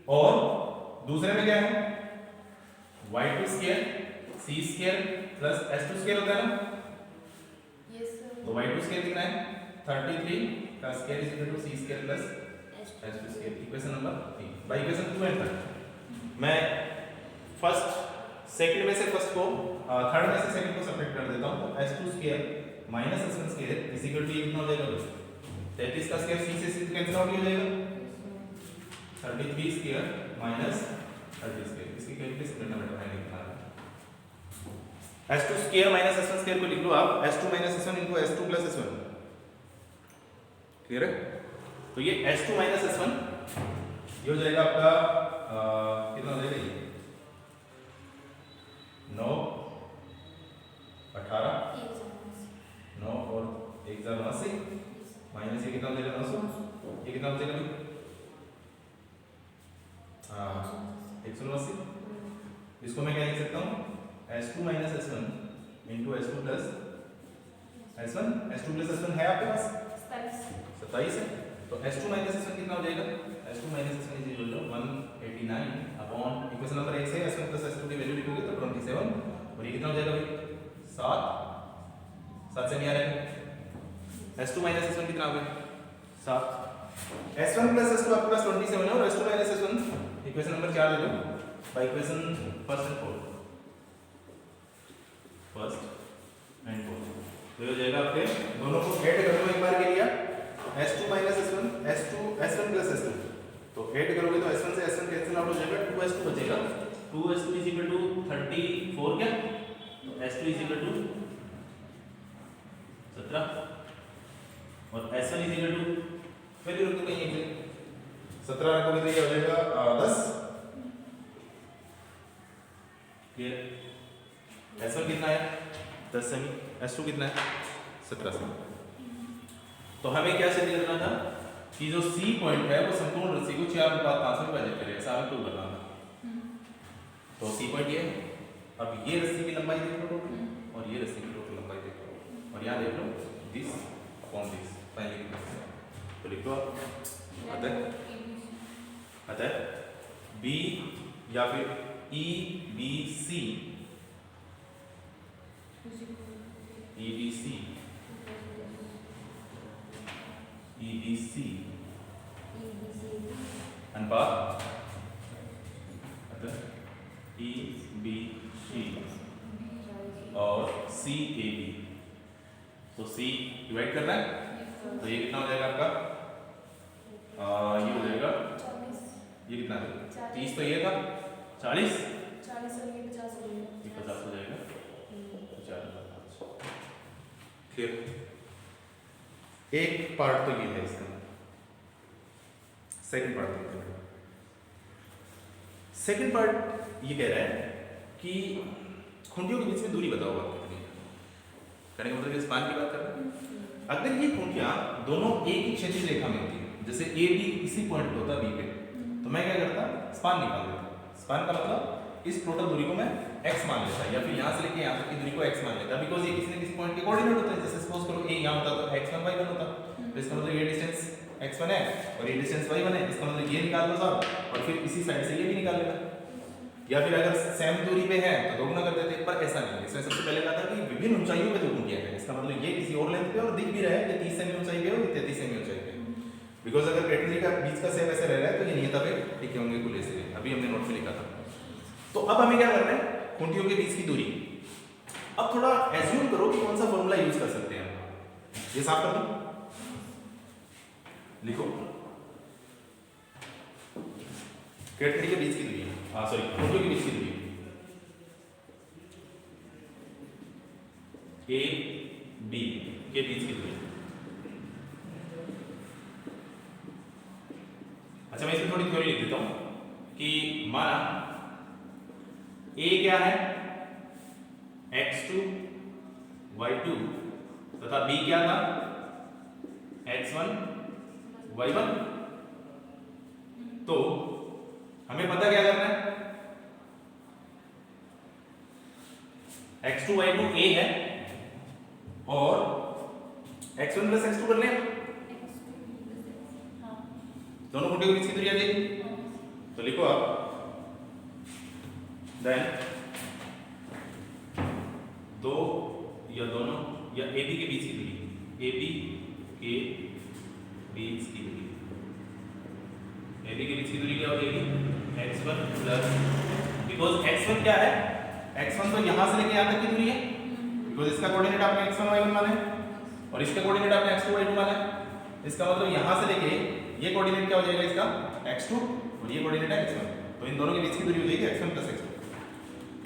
और दूसरे में क्या है y2 square c square plus s2 square होता है ना, तो y2 स्क्वायर कितना है 33 का square is equal to c square plus s2 square. Equation number 3 by equation 2 and 3 मैं सेकंड में से फर्स्ट को थर्ड में से सेकंड को सब्ट्रैक्ट कर देता हूं। तो s2 square minus s1 square is equal to ये कितना हो जाएगा 33 का स्क्वायर c से कैंसिल आउट हो जाएगा 33 स्क्वायर माइनस 30 स्क्वायर। इसकी कैलकुलेशन करना बेटा मैंने लिखा है s2 square minus s1 square को लिख लो आप s2 minus s1 into s2 plus s1। Clear है? तो ये s2 माइनस s1 ये हो जाएगा आपका कितना हो जाएगा ये 9 18 9 और 1089 माइनस ये कितना हो जाएगा 900, ये कितना हो जाएगा भाई 189। इसको मैं क्या लिख सकता हूँ s2 minus s1 into s2 plus s1। s2 plus s1 है आपके पास 27 है, तो s2 माइनस s1 कितना हो जाएगा s2 minus s1 is equal to 189 upon equation number 1 से s1 प्लस s2 की वैल्यू लिखोगे तो 27 और ये कितना हो जाएगा भाई 7 से नहीं आ रहा है s2 माइनस s1 कितना आ गया 7। s1 प्लस s2 आपके पास 27 है और s2 minus s1 equation number 4 ले लो by equation first and fourth तो हो जाएगा आपके दोनों को ऐड कर लो एक बार के लिए s2 minus s1 s1 plus s2। तो ऐड करोगे तो s1 से s1 कैंसिल आउट हो जाएगा 2s2 बचेगा 2s2 इज इक्वल टू 34 क्या, तो s2 इज इक्वल टू 17 और s1 is equal to value रख दो कहीं एक 17 रखोगे तो ये हो जाएगा 10। क्लियर? s1 कितना है 10 सेमी, s2 कितना है 17 सेमी। तो हमें क्या सिद्ध करना था कि जो c पॉइंट है वो संपूर्ण रस्सी को 4:5 में विभाजित करे, ऐसा हमें प्रूव करना था। तो c पॉइंट ये है। अब ये रस्सी की लंबाई देख लो टोटल और ये रस्सी की टोटल लंबाई देख लो और यहाँ देख लो दिस अपॉन दिस फाइनली तो लिख लो अतः b या फिर EBC अनुपात अतः EBC और CAB। तो C डिवाइड करना है तो ये कितना हो जाएगा आपका ये हो जाएगा ये कितना है 30 तो ये था 40 और ये 50 हो जाएगा 4। फिर एक पार्ट तो ये है इसका, सेकंड पार्ट देखते हैं। सेकंड पार्ट ये कह रहा है कि खूंटियों के बीच में दूरी बताओ आप कितनी है। कहने का मतलब स्पान की बात कर रहे हैं। अगर ये खूंटियां दोनों एक ही क्षैतिज रेखा में होती है, जैसे ए बी इसी पॉइंट पे होता बी पे, तो मैं क्या करता स्पान निकाल देता। स्पान का मतलब इस टोटल दूरी को मैं x मान लेता या फिर यहाँ से लेके यहाँ तक की दूरी को x मान लेता, बिकॉज ये किसी न किसी पॉइंट के कोऑर्डिनेट होते हैं। जैसे सपोज करो a यहाँ होता तो x1 y1 होता, तो इसका मतलब ये डिस्टेंस x1 है और ये डिस्टेंस y1 है, इसका मतलब ये निकाल लो साहब और फिर इसी साइड से ये भी निकाल लेना। या फिर अगर सेम दूरी पे है तो दोगुना कर देते, पर ऐसा नहीं है। इसमें सबसे पहले कहा था कि विभिन्न ऊंचाइयों पे दो खूंटियां हैं, इसका मतलब ये किसी और लेंथ पे और दिख भी रहा है कि 30 सेमी ऊंचाई पे और 33 सेमी ऊंचाई पे, बिकॉज अगर कैटेगरी का बीच का सेम ऐसे रह रहा है तो ये नियता पे ठीक होंगे कुल ऐसे। अभी हमने नोट में लिखा था। तो अब हमें क्या करना है खूंटियों के बीच की दूरी। अब थोड़ा एज्यूम करो कि कौन सा फॉर्मूला यूज कर सकते हैं। ये साफ कर दो, लिखो कैटखड़ी के बीच की दूरी, हाँ सॉरी खूंटियों के बीच की दूरी ए बी के बीच की दूरी। अच्छा मैं इसमें थोड़ी थ्योरी लिख देता हूं कि माना ए क्या है x2 y2 तथा b क्या था x1 y1। तो हमें पता क्या करना है, x2 y2 a है और x1 प्लस x2 कर लें, दोनों खूंटियों के बीच की दूरी आ जाएगी। तो लिखो आप देन दो या दोनों या ए बी के बीच की दूरी, ए बी के बीच की दूरी, ए बी के बीच की दूरी क्या हो जाएगी x1 प्लस, बिकॉज x1 क्या है, x1 तो यहां से लेके यहां तक की दूरी है, बिकॉज इसका कोऑर्डिनेट आपने x1 y1 माना है और इसका कोऑर्डिनेट आपने x2 y2 माना है। इसका मतलब यहां से लेके ये कोऑर्डिनेट क्या हो जाएगा इसका x2 और ये कोऑर्डिनेट है x1, तो इन दोनों के बीच की दूरी हो जाएगी x1 प्लस x2।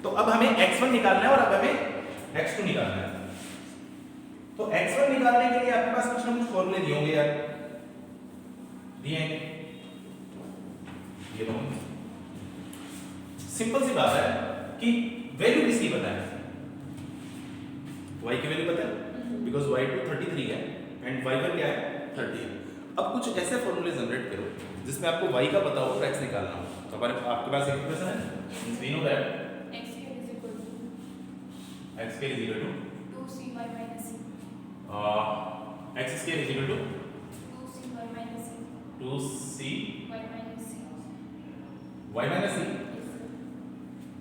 तो अब हमें x1 निकालना है और अब हमें x2 निकालना है। तो x1 निकालने के लिए आपके पास कुछ ना कुछ फॉर्मूले दिए होंगे यार, दिए हैं ये दोनों। सिंपल सी बात है कि वैल्यू किसकी पता है, y की वैल्यू पता है बिकॉज y2 33 है एंड y1 क्या है 30 है। अब कुछ ऐसे फॉर्मूले जनरेट करो जिसमें आपको y का पता हो और x निकालना हो। तो आपके पास एक इक्वेशन है, we know that x square is equal to 2cy minus c, x square is equal to 2c minus c, 2c y minus c, y minus c,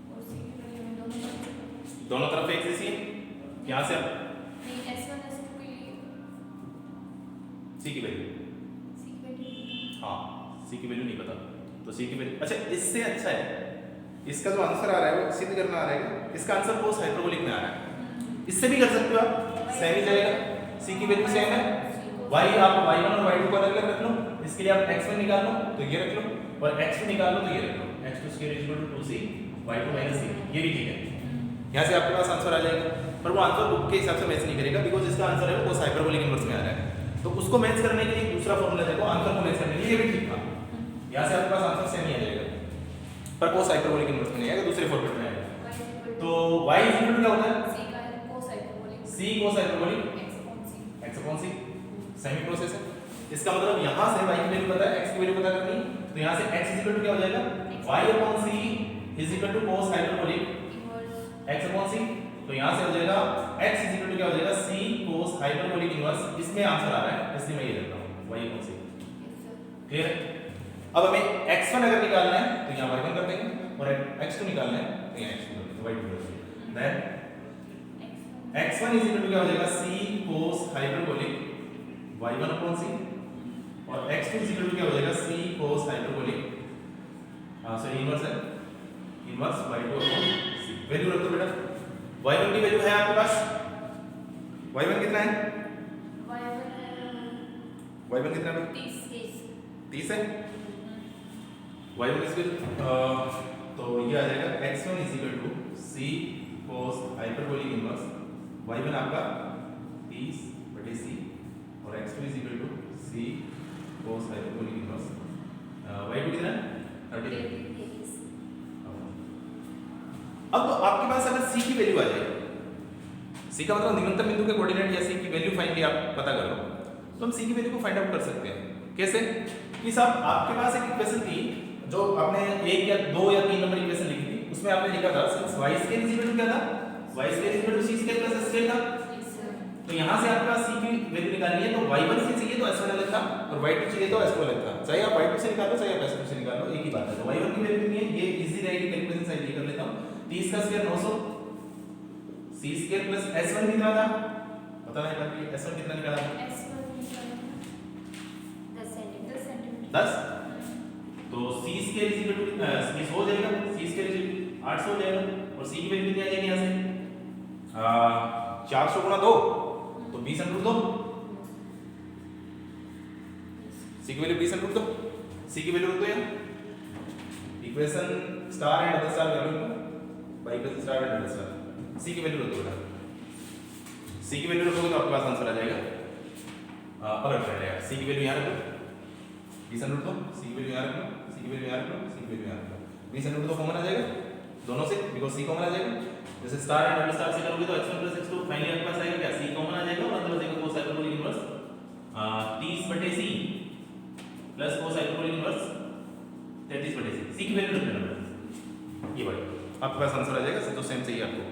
और c की वैल्यू में दोनों तरफ एक जैसी है। यहाँ से आप नहीं s1 s2 के लिए c की वैल्यू, c की वैल्यू हाँ c की वैल्यू नहीं पता तो c की वैल्यू, अच्छा इससे अच्छा है इसका जो आंसर आ रहा है वो सिद्ध करना आ रहा है, इसका आंसर कोस हाइपरबोलिक में आ रहा है, इससे भी कर सकते हो आप, सेम ही जाएगा, c की वैल्यू सेम है, y आप y1 और y2 को अलग अलग रख लो, इसके लिए आप x1 निकाल लो तो ये रख लो और x2 निकाल लो तो ये रख लो, x2 square is equal to 2c y2 minus c, ये भी ठीक है। यहाँ से आपके पास आंसर आ जाएगा, पर वो आंसर बुक के हिसाब से मैच नहीं करेगा बिकॉज इसका आंसर है वो कोस हाइपरबोलिक इनवर्स में आ रहा है। तो उसको मैच करने के लिए दूसरा फॉर्मूला देखो, आंसर को मैच करने के लिए ये भी ठीक था, यहाँ से आपके पास आंसर सेम ही आ जाएगा पर कोस हाइपरबोलिक इनवर्स में नहीं आएगा, दूसरे फॉर्मेट में आएगा। तो y इक्वल टू क्या होता है c का है cos hyperbolic, c cos hyperbolic x upon c, semi process है। इसका मतलब यहाँ से y की वैल्यू पता है, x की वैल्यू पता करनी, तो यहाँ से x इज इक्वल टू क्या हो जाएगा y upon c is equal to cos hyperbolic inverse x upon c, तो यहाँ से हो जाएगा x इज इक्वल टू क्या हो जाएगा c cos हाइपरबोलिक इनवर्स, इसमें आंसर आ रहा है इसलिए मैं ये लिखता हूँ y अपॉन c। क्लियर है? अब हमें x1 अगर निकालना है तो यहाँ y1 कर देंगे और x2 निकालना है तो यहाँ x2 कर देंगे, y2 कर देंगे। Then x1 is equal to क्या हो जाएगा c cos hyperbolic y1 upon c और x2 इज इक्वल टू क्या हो जाएगा c cos hyperbolic, sorry inverse है, inverse y2 upon c। Value रख दो बेटा, y1 की वैल्यू है आपके पास, y1 कितना है, y1 कितना है 30 है, y1 इज तो ये आ जाएगा x1 is equal to c cos hyperbolic inverse y1 आपका 30/c और x2 is equal to c cos hyperbolic inverse y2 कितना है 30। अब आपके पास अगर c की वैल्यू आ जाए, c का मतलब निम्नतम बिंदु के कोऑर्डिनेट या c की वैल्यू फाइनली आप पता कर लो, तो हम c की वैल्यू को फाइंड आउट कर सकते हैं। कैसे कि साहब आपके पास एक इक्वेशन थी जो आपने एक या दो या तीन नंबर इक्वेशन लिखी थी, उसमें आपने लिखा था since y square is equal to क्या था, y square is equal to c square plus s square था। तो यहाँ से आपके पास c की वैल्यू निकालनी है, तो y1 से चाहिए तो s1 अलग था और y2 चाहिए तो s2 अलग था, चाहे आप y2 से निकालो चाहे आप s2 से निकालो एक ही बात है। तो y1 की वैल्यू कितनी है, ये इजी रहेगी कैलकुलेशन, साइड ये कर लेता हूं, 30 का square 900 c square plus s1 कितना था पता नहीं, बाकी s1 कितना निकाला था 10, तो c square is equal to 20 हो जाएगा, c स्क्वायर इज 800 हो जाएगा और सी की वैल्यू कितनी आ जाएगी यहाँ से 400 गुणा 2 तो 20/2 सी की वैल्यू 20/2 सी की वैल्यू रख दो यहाँ equation star and double star value by equation star and double star c की वैल्यू रख दो बेटा सी की वैल्यू रखोगे तो आपके पास आंसर आ जाएगा अगर कर लिया सी की वैल्यू यहाँ रख दो 20/2 सी की वैल्यू यहाँ रख लो सी की वैल्यू यहाँ रख लो सी की वैल्यू यहाँ रख लो 20/2 कॉमन आ जाएगा दोनों से बिकॉज़ सी कॉमन आ जाएगा जैसे स्टार एंड डबल स्टार से करोगे तो x1 x2 फाइनली आपके पास आएगा क्या सी कॉमन आ जाएगा और अंदर बचेगा cos hyperbolic inverse 30/c plus cos hyperbolic inverse 33/c सी की वैल्यू रख लेना ये भाई आपके पास आंसर आ जाएगा तो सेम चाहिए आपको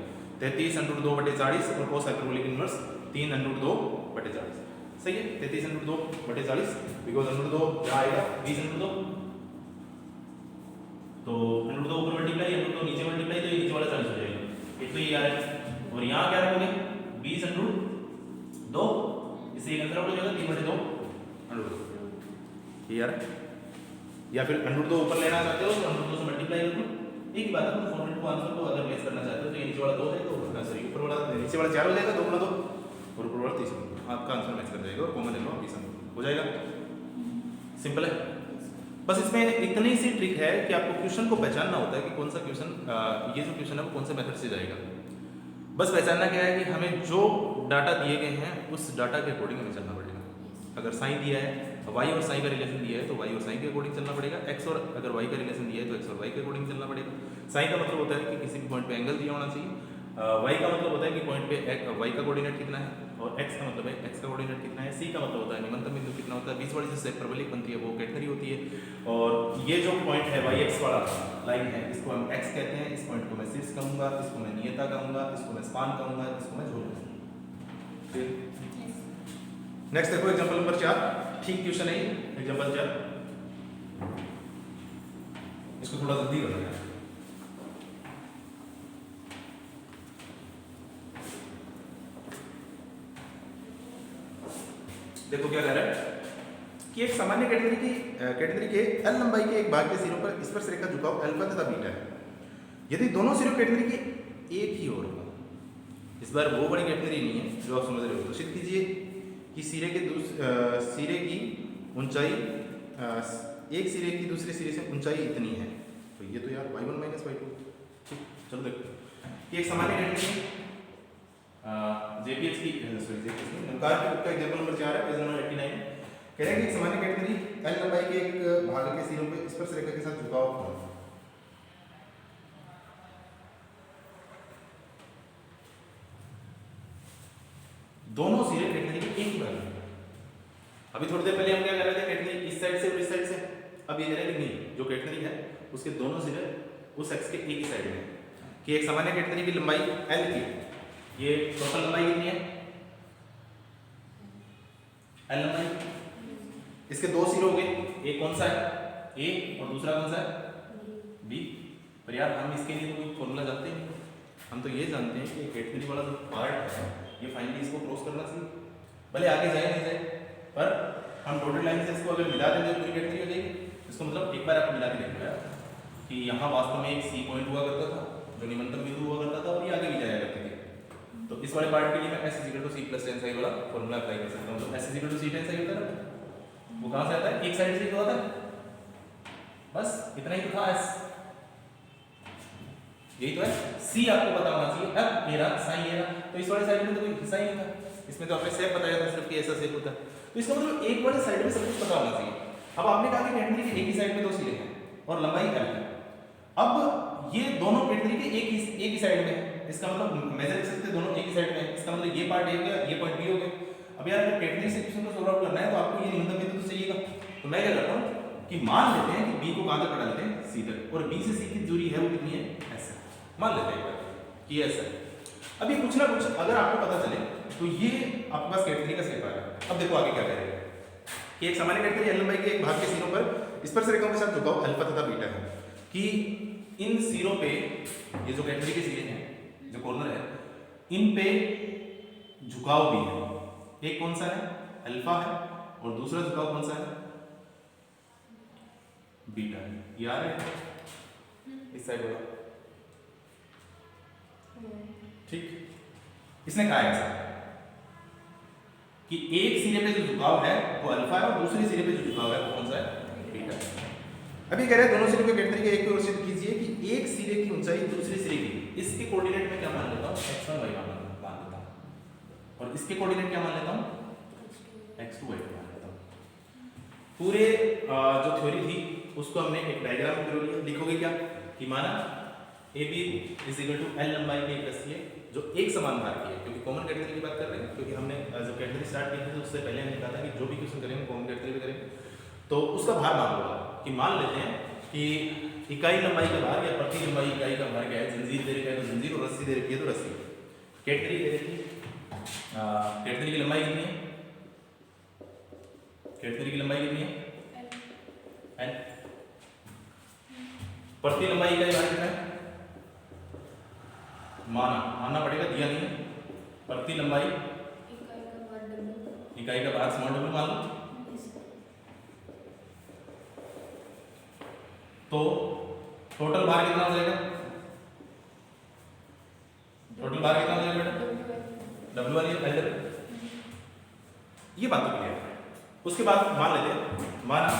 33/2/40 और cos हाइपरबोलिक इनवर्स 3/2/40 सही है 33/2/40 बिकॉज़ √2 क्या आएगा 20/2 तो √2 ऊपर मल्टीप्लाई √2 नीचे मल्टीप्लाई तो ये नीचे वाला 40 हो जाएगा एक तो ये आ रहा है और यहाँ क्या रखोगे 20/2 इससे एक आंसर आउट हो जाएगा 3/2 √2 ये यार या फिर √2 ऊपर लेना चाहते हो तो √2 से मल्टीप्लाई कर दो एक ही बात है तो फॉर्मूले को आंसर को अगर मेच करना चाहते हो तो ये नीचे वाला 2 है तो ऊपर वाला नीचे वाला 4 हो जाएगा 2 गुणा 2 और ऊपर वाला 30 आपका आंसर मैच कर जाएगा और कॉमन ले लो 20 हो जाएगा सिंपल है बस इसमें इतनी सी ट्रिक है कि आपको क्वेश्चन को पहचानना होता है कि कौन सा क्वेश्चन ये जो क्वेश्चन है वो कौन से मेथड से जाएगा बस पहचानना क्या है कि हमें जो डाटा दिए गए हैं उस डाटा के अकॉर्डिंग हमें चलना पड़ेगा अगर साइन दिया है y और साइन का रिलेशन दिया है तो y और साइन के अकॉर्डिंग चलना पड़ेगा x और अगर y का रिलेशन दिया है तो x और y के अकॉर्डिंग चलना पड़ेगा साइन का मतलब होता है कि किसी भी पॉइंट पे एंगल दिया होना चाहिए y का मतलब होता है कि पॉइंट पे y का कोऑर्डिनेट कितना है और x का मतलब है x का कोऑर्डिनेट कितना है c का मतलब होता है निम्नतम बिंदु कितना होता है बीच वाली जो सेपरेबलिक बनती है वो कैटेगरी होती है और ये जो पॉइंट है y x वाला लाइन है इसको हम x कहते हैं इस पॉइंट को मैं शीर्ष कहूंगा इसको मैं नियता कहूंगा इसको मैं स्पान कहूंगा इसको मैं झोल कहूंगा नेक्स्ट देखो एग्जांपल नंबर 4 ठीक क्वेश्चन है एग्जांपल 4 इसको थोड़ा जल्दी करना है देखो क्या कह रहा है कि एक सामान्य कैटेगरी के एल लंबाई के एक भाग के सिरों पर स्पर्श रेखा झुकाव अल्फा तथा बीटा है यदि दोनों सिरों कैटेगरी के एक ही ओर होगा इस बार वो बड़ी कैटेगरी नहीं है जो आप समझ रहे हो तो सिद्ध कीजिए कि सिरे की ऊंचाई एक सिरे की दूसरे सिरे से ऊंचाई इतनी है तो ये तो यार y1 - y2 ठीक चलो देखो कि एक सामान्य कैटेगरी जेपीएच की नमकार का एग्जांपल नंबर 4 है पेज नंबर 89 कह रहे हैं कि एक सामान्य कैटेगरी एल लंबाई के एक भाग के सिरों पे स्पर्श रेखा के साथ झुकाव होगा दोनों सिरे कैटेगरी के एक ही भाग में अभी थोड़ी देर पहले हम क्या कर रहे थे कैटेगरी इस साइड से और इस साइड से अब ये कह रहे हैं कि नहीं जो कैटेगरी है उसके दोनों सिरे उस एक्स के एक ही साइड में कि एक सामान्य कैटेगरी की लंबाई एल की ये टोटल लंबाई कितनी है एल लंबाई इसके दो सिरे हो गए एक कौन सा है ए और दूसरा कौन सा है बी पर यार हम इसके लिए तो कोई फॉर्मूला जानते हैं हम तो ये जानते हैं कि कैटेगरी वाला जो पार्ट है ये फाइनली इसको क्रॉस करना चाहिए भले आगे जाए नहीं जाए पर हम डॉटेड लाइन से इसको अगर मिला देंगे तो पूरी कैटेगरी हो जाएगी इसको मतलब एक बार आप मिला के देखो यार कि यहाँ वास्तव में एक सी पॉइंट हुआ करता था जो निम्नतम बिंदु हुआ करता था और ये आगे भी जाया करती थी तो इस वाले पार्ट के लिए मैं s = c + tan psi वाला फॉर्मूला अप्लाई कर सकता हूँ तो s = c tan psi होता है ना वो कहाँ से आता है एक साइड से होता है बस इतना ही तो था s यही तो है c आपको पता होना चाहिए अब मेरा साइन ये रहा तो इस वाले साइड में तो कोई हिस्सा ही नहीं था इसमें तो आपने शेप बताया था सिर्फ कि ऐसा शेप होता है तो इसका मतलब एक वाले साइड में सब कुछ पता होना चाहिए अब आपने कहा कि कैटेगरी के एक ही साइड में दो सिरे हैं और लंबाई l है अब ये दोनों कैटेगरी के एक ही साइड में है इसका मतलब मेजर कर सकते हैं दोनों एक ही साइड में है इसका मतलब ये पार्ट ए हो गया ये पॉइंट बी हो गया अब यार अगर कैटेगरी से क्वेश्चन को सॉल्व आउट करना है तो आपको ये निम्नतम बिंदु तो चाहिएगा तो मैं क्या करता हूँ कि मान लेते हैं कि b को कहां तक पढ़ा लेते हैं c तक और b से c की दूरी है वो कितनी है s मान लेते हैं कि s है अब ये कुछ ना कुछ अगर आपको पता चले तो ये आपके पास कैटेगरी का शेप आ रहा है अब देखो आगे क्या करेगा कि एक सामान्य कैटेगरी एल लंबाई के एक भाग के सिरों पर स्पर्श रेखाओं के साथ झुकाव अल्फा तथा बीटा है कि इन सिरों पे ये जो कैटेगरी के सिरे हैं जो कॉर्नर है इन पे झुकाव भी है एक कौन सा है अल्फा है और दूसरा झुकाव कौन सा है बीटा है यार इस साइड वाला ठीक, इसने कहा ऐसा कि एक सिरे पे जो झुकाव है वो अल्फा है और दूसरे सिरे पे जो झुकाव है वो कौन सा है, बीटा। अभी कह रहे हैं दोनों सिरे को कैटेगरी के एक और सिद्ध कीजिए कि एक सिरे की ऊंचाई दूसरे सिरे की, इसके कोऑर्डिनेट में क्या मान लेता हूं, x1 y1 मान लेता हूं, और इसके कोऑर्डिनेट क्या मान लेता हूं, x2 y2 मान लेता हूं। पूरे जो थ्योरी थी उसको हमने एक डायग्राम में लिया, लिखोगे क्या कि माना AB is equal to L लंबाई के एक रस्सी है जो एक समान भार की है, क्योंकि कॉमन कैटेगरी की बात कर रहे हैं, क्योंकि हमने जो कैटेगरी स्टार्ट की थी उससे पहले हमने कहा था कि जो भी क्वेश्चन करेंगे कॉमन कैटेगरी में करेंगे, तो उसका भार मान होगा कि मान लेते हैं कि इकाई लंबाई का भार या प्रति लंबाई इकाई का भार क्या है, जंजीर दे रखी है तो जंजीर और रस्सी दे रखी है तो रस्सी। कैटेगरी दे रखी है, कैटेगरी की लंबाई कितनी है, कैटेगरी की लंबाई कितनी है L, प्रति लंबाई इकाई भार कितना है, मानना पड़ेगा, दिया नहीं है, प्रति लंबाई इकाई का भार स्मॉल w मान लो, तो टोटल भार कितना हो जाएगा, टोटल भार कितना हो जाएगा बेटा, w वाली पहले ये बात तो क्लियर है। उसके बाद मान लेते हैं, माना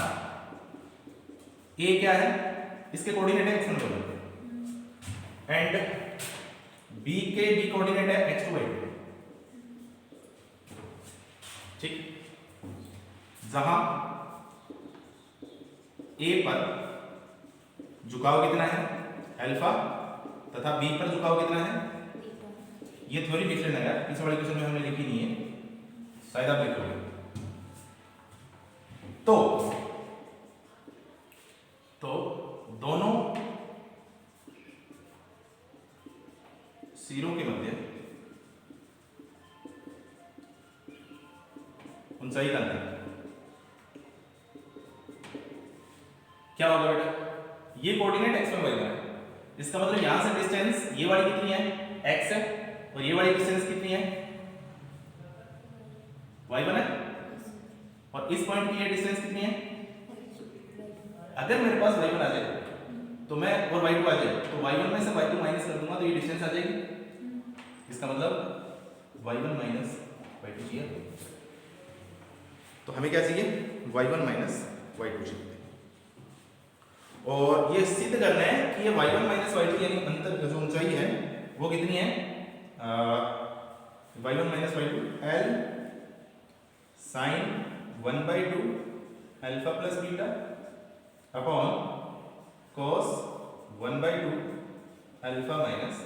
a क्या है, इसके कोऑर्डिनेट है x1 y1 एंड b के b कोऑर्डिनेट है x2 y2, ठीक, जहां a पर झुकाव कितना है अल्फा तथा b पर झुकाव कितना है, ये थ्योरी लिख लेना यार, इस वाले क्वेश्चन में हमने लिखी नहीं है, शायद आप लिख लोगे। तो दोनों सिरों के मध्य ऊंचाई का अंतर क्या होगा बेटा, ये कोऑर्डिनेट x1 y1 है, इसका मतलब यहां से डिस्टेंस ये वाली कितनी है x है और ये वाली डिस्टेंस कितनी है y1 है, और इस पॉइंट की ये डिस्टेंस कितनी है, अगर मेरे पास y1 आ जाए तो मैं और y2 आ जाए तो y1 में से y2 माइनस कर दूंगा तो ये डिस्टेंस आ जाएगी, इसका मतलब y1 माइनस y2 चाहिए, तो हमें क्या चाहिए y1 माइनस y2 चाहिए, और ये सिद्ध करना है कि ये y1 माइनस y2 यानी अंतर जो ऊंचाई है वो कितनी है, y1 minus y2 L sine 1/2 alpha plus beta upon cos 1/2 alpha minus,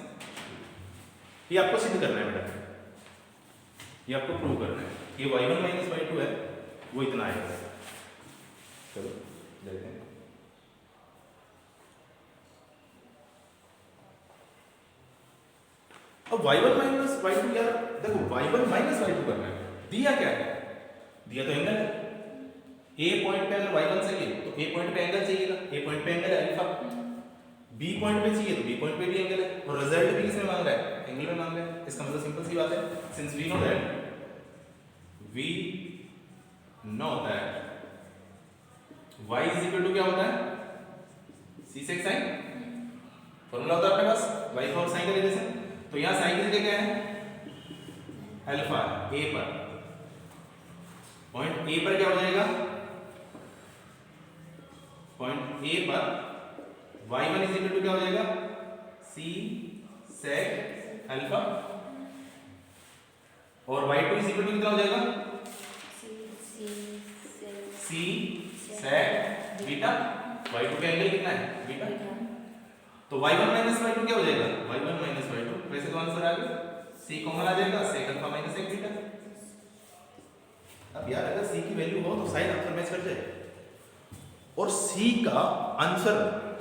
ये आपको सिद्ध करना है बेटा, ये आपको प्रूव करना है, ये y1 माइनस y2 है वो इतना आएगा। चलो देखते हैं, अब y1 माइनस y2 यार देखो y1 माइनस y2 करना है, दिया क्या है, दिया तो एंगल है, a पॉइंट पे अगर y1 चाहिए तो a पॉइंट पे एंगल चाहिएगा, a पॉइंट पे एंगल है अल्फा, b पॉइंट पे चाहिए तो b पॉइंट पे भी एंगल है, और रिजल्ट भी किसमें मांग रहा है, एंगल में मांग रहा है, इसका मतलब सिंपल सी बात है, since we know that y is equal to क्या होता है, c sec sin, फॉर्मूला होता है अपने पास y का और sin का रिलेशन, तो यहां sin की जगह क्या है अल्फा, a पर पॉइंट a पर क्या हो जाएगा, पॉइंट a पर y1 इज इक्वल टू क्या हो जाएगा c sec अल्फा, और y2 इज इक्वल टू कितना हो जाएगा c sec बीटा, y2 का एंगल कितना है बीटा, तो y1 माइनस y2 क्या हो जाएगा y1 माइनस y2, वैसे तो आंसर आ गया, c कॉमन आ जाएगा sec alpha minus sec beta. अब यार अगर c की वैल्यू हो तो साइन आंसर मैच कर जाए, और c का आंसर,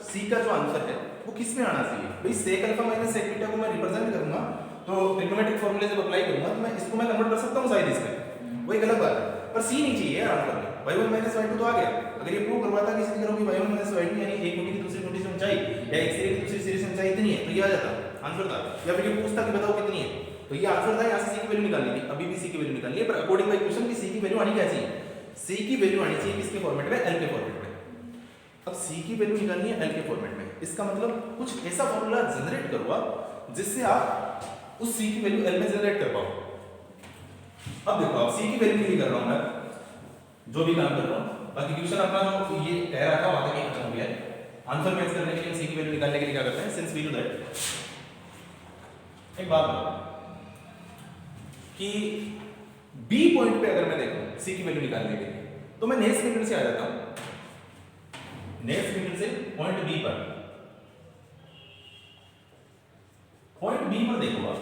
c का जो आंसर है वो किस में आना चाहिए भाई, sec alpha minus sec beta को मैं रिप्रेजेंट करूंगा तो ट्रिग्नोमेट्रिक फॉर्मूले जब अप्लाई करूंगा तो मैं इसको मैं कन्वर्ट कर सकता हूं शायद इसमें, वो एक अलग बात है, पर c नहीं चाहिए यार आंसर में, y1 माइनस y2 तो आ गया, अगर ये प्रूव करवाता किसी की तरह कि y1 माइनस y2 यानी एक कोटि की दूसरी कोटि से ऊंचाई या एक सिरे की दूसरी सिरे से ऊंचाई इतनी है तो ये आ जाता आंसर था, या फिर ये पूछता कि बताओ कितनी है, तो ये आंसर था, यहां से c की वैल्यू निकालनी थी, अभी भी c की वैल्यू निकालनी है, पर अकॉर्डिंग बाय क्वेश्चन की c की वैल्यू आनी क्या चाहिए, c की वैल्यू आनी चाहिए किसके फॉर्मेट में, l के फॉर्मेट में। अब c की वैल्यू निकालनी है l के फॉर्मेट में, इसका मतलब कुछ ऐसा फॉर्मूला जनरेट करो आप जिससे आप उस सी की वैल्यू एल में जनरेट कर पाओ। अब देखो आप सी की वैल्यू के लिए कर रहा हूं मैं जो भी काम कर रहा हूं, बाकी क्वेश्चन अपना जो ये कह रहा था वहां तक ही खत्म हो गया है। आंसर मैच करने के लिए सी की वैल्यू निकालने के लिए क्या करते हैं, सिंस वी नो दैट, एक बात कि बी पॉइंट पे अगर मैं देखूं सी की वैल्यू निकालने के लिए तो मैं नेक्स्ट मिनट से आ जाता हूं, नेक्स्ट मिनट से पॉइंट बी पर, पॉइंट बी पर देखो आप,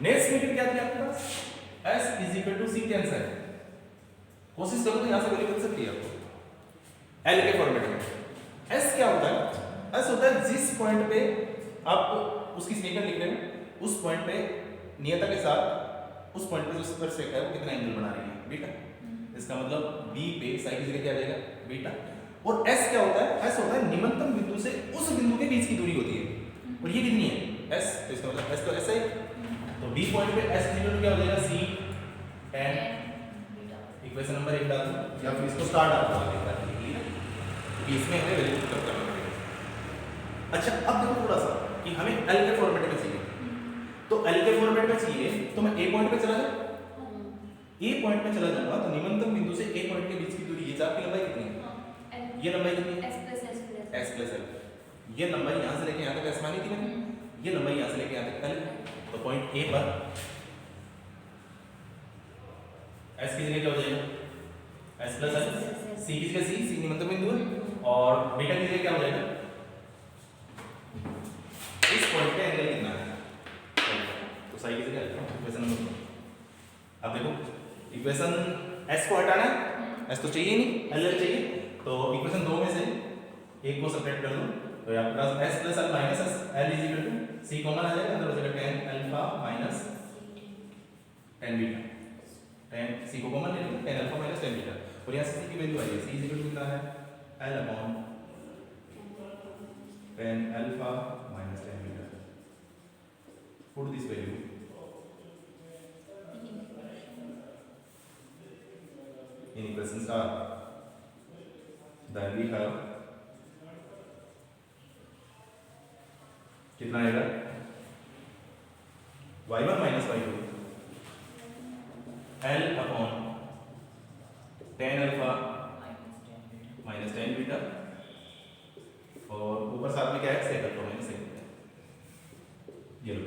नेक्स्ट मिनट क्या थी आपके पास, s is equal to c tan psi, कोशिश करो तो यहां से वैल्यू मिल सकती है आपको एल के फॉर्मेट में। s क्या होता है, s होता है जिस पॉइंट पे आप उसकी स्टेटमेंट लिख रहे हो उस पॉइंट पे नियता के साथ उस पॉइंट पे जो स्पर्शरेखा है वो कितना एंगल बना रही है, बीटा। इसका मतलब b पे साइन की जगह क्या आ जाएगा, बीटा। और s क्या होता है, s होता है निम्नतम बिंदु से उस बिंदु के बीच की दूरी होती है, और ये कितनी है, s, तो इसका मतलब s तो ऐसा ही, तो b पॉइंट पे s इक्वल टू क्या हो जाएगा, c tan इक्वेशन नंबर 1 डाल दो या फिर इसको स्टार डाल दो आगे करने के लिए, क्योंकि इसमें हमें वैल्यू पुट करना पड़ेगा। अच्छा अब देखो थोड़ा सा कि हमें l के फॉर्मेट में चाहिए, तो l के फॉर्मेट में चाहिए तो मैं a पॉइंट पे चला जाऊं, a पॉइंट पे चला जाऊंगा तो निम्नतम बिंदु से a पॉइंट के बीच की दूरी, ये चाप की लंबाई कितनी है, ये लंबाई कितनी है, s प्लस l, ये लंबाई यहां से लेके यहां तक s मानी थी मैंने, ये लंबाई यहां से लेके यहां तक l, तो पॉइंट a पर s की जगह क्या हो जाएगा, s प्लस l, c की जगह c निम्नतम बिंदु है, और बीटा की जगह क्या हो जाएगा, इस पॉइंट पे एंगल कितना है, तो साई की जगह इक्वेशन नंबर 2। अब देखो इक्वेशन s को हटाना है, s तो चाहिए नहीं, l चाहिए, तो इक्वेशन 2 में से एक को सब्ट्रैक्ट कर दो, तो आपके पास s plus l minus s l is equal to c common आ जाएगा, अंदर हो जाएगा tan alpha minus tan beta, tan c को कॉमन ले लो, tan alpha minus tan beta, और यहां से c की वैल्यू आई है, c इज इक्वल टू कितना है, l upon tan alpha minus tan beta. Put this value in equation star, then we have कितना आएगा, y1 minus y2 l upon tan alpha minus tan beta, और ऊपर साथ में क्या है, sec alpha minus sec beta, ये लो।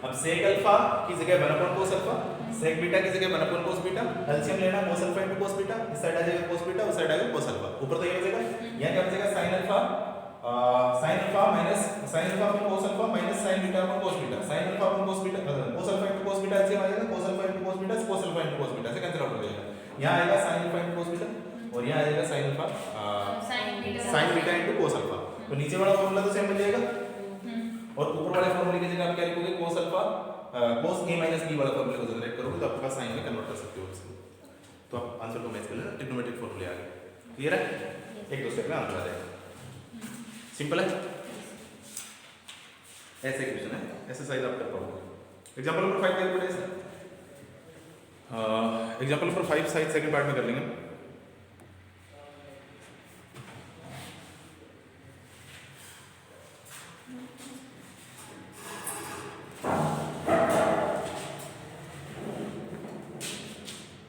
अब sec अल्फा की जगह 1 upon cos alpha, sec beta की जगह 1 अपॉन cos बीटा, एलसीएम लेना cos alpha into cos beta, इस साइड आ जाएगा cos बीटा, उस साइड आ जाएगा cos अल्फा, ऊपर तो ये हो जाएगा, यहां क्या हो जाएगा sin alpha minus sin alpha upon cos alpha minus sin beta upon cos beta, sin alpha upon cos beta, cos alpha into cos beta LCM आ जाएगा cos alpha into cos beta, cos alpha into cos beta से कैंसिल आउट हो जाएगा, यहां आएगा sin alpha into cos beta, और यहां आ जाएगा sin alpha sin beta into cos alpha, तो नीचे वाला फार्मूला तो सेम बन जाएगा, और ऊपर वाले फार्मूले की जगह आप क्या लिखोगे, cos alpha cos a minus b वाला फार्मूले को जनरेट करोगे तो आपके पास sin में कन्वर्ट कर सकते हो इसको, तो आप आंसर को मैच कर लेना, ट्रिग्नोमेट्रिक फार्मूले आ गए, क्लियर है, एक दो स्टेप में आंसर आ जाएगा, सिंपल है, ऐसे क्वेश्चन है, एक्सरसाइज आप कर पाओगे। एग्जांपल नंबर 5 कैलकुलेट है, example number 5 side second part में कर लेंगे।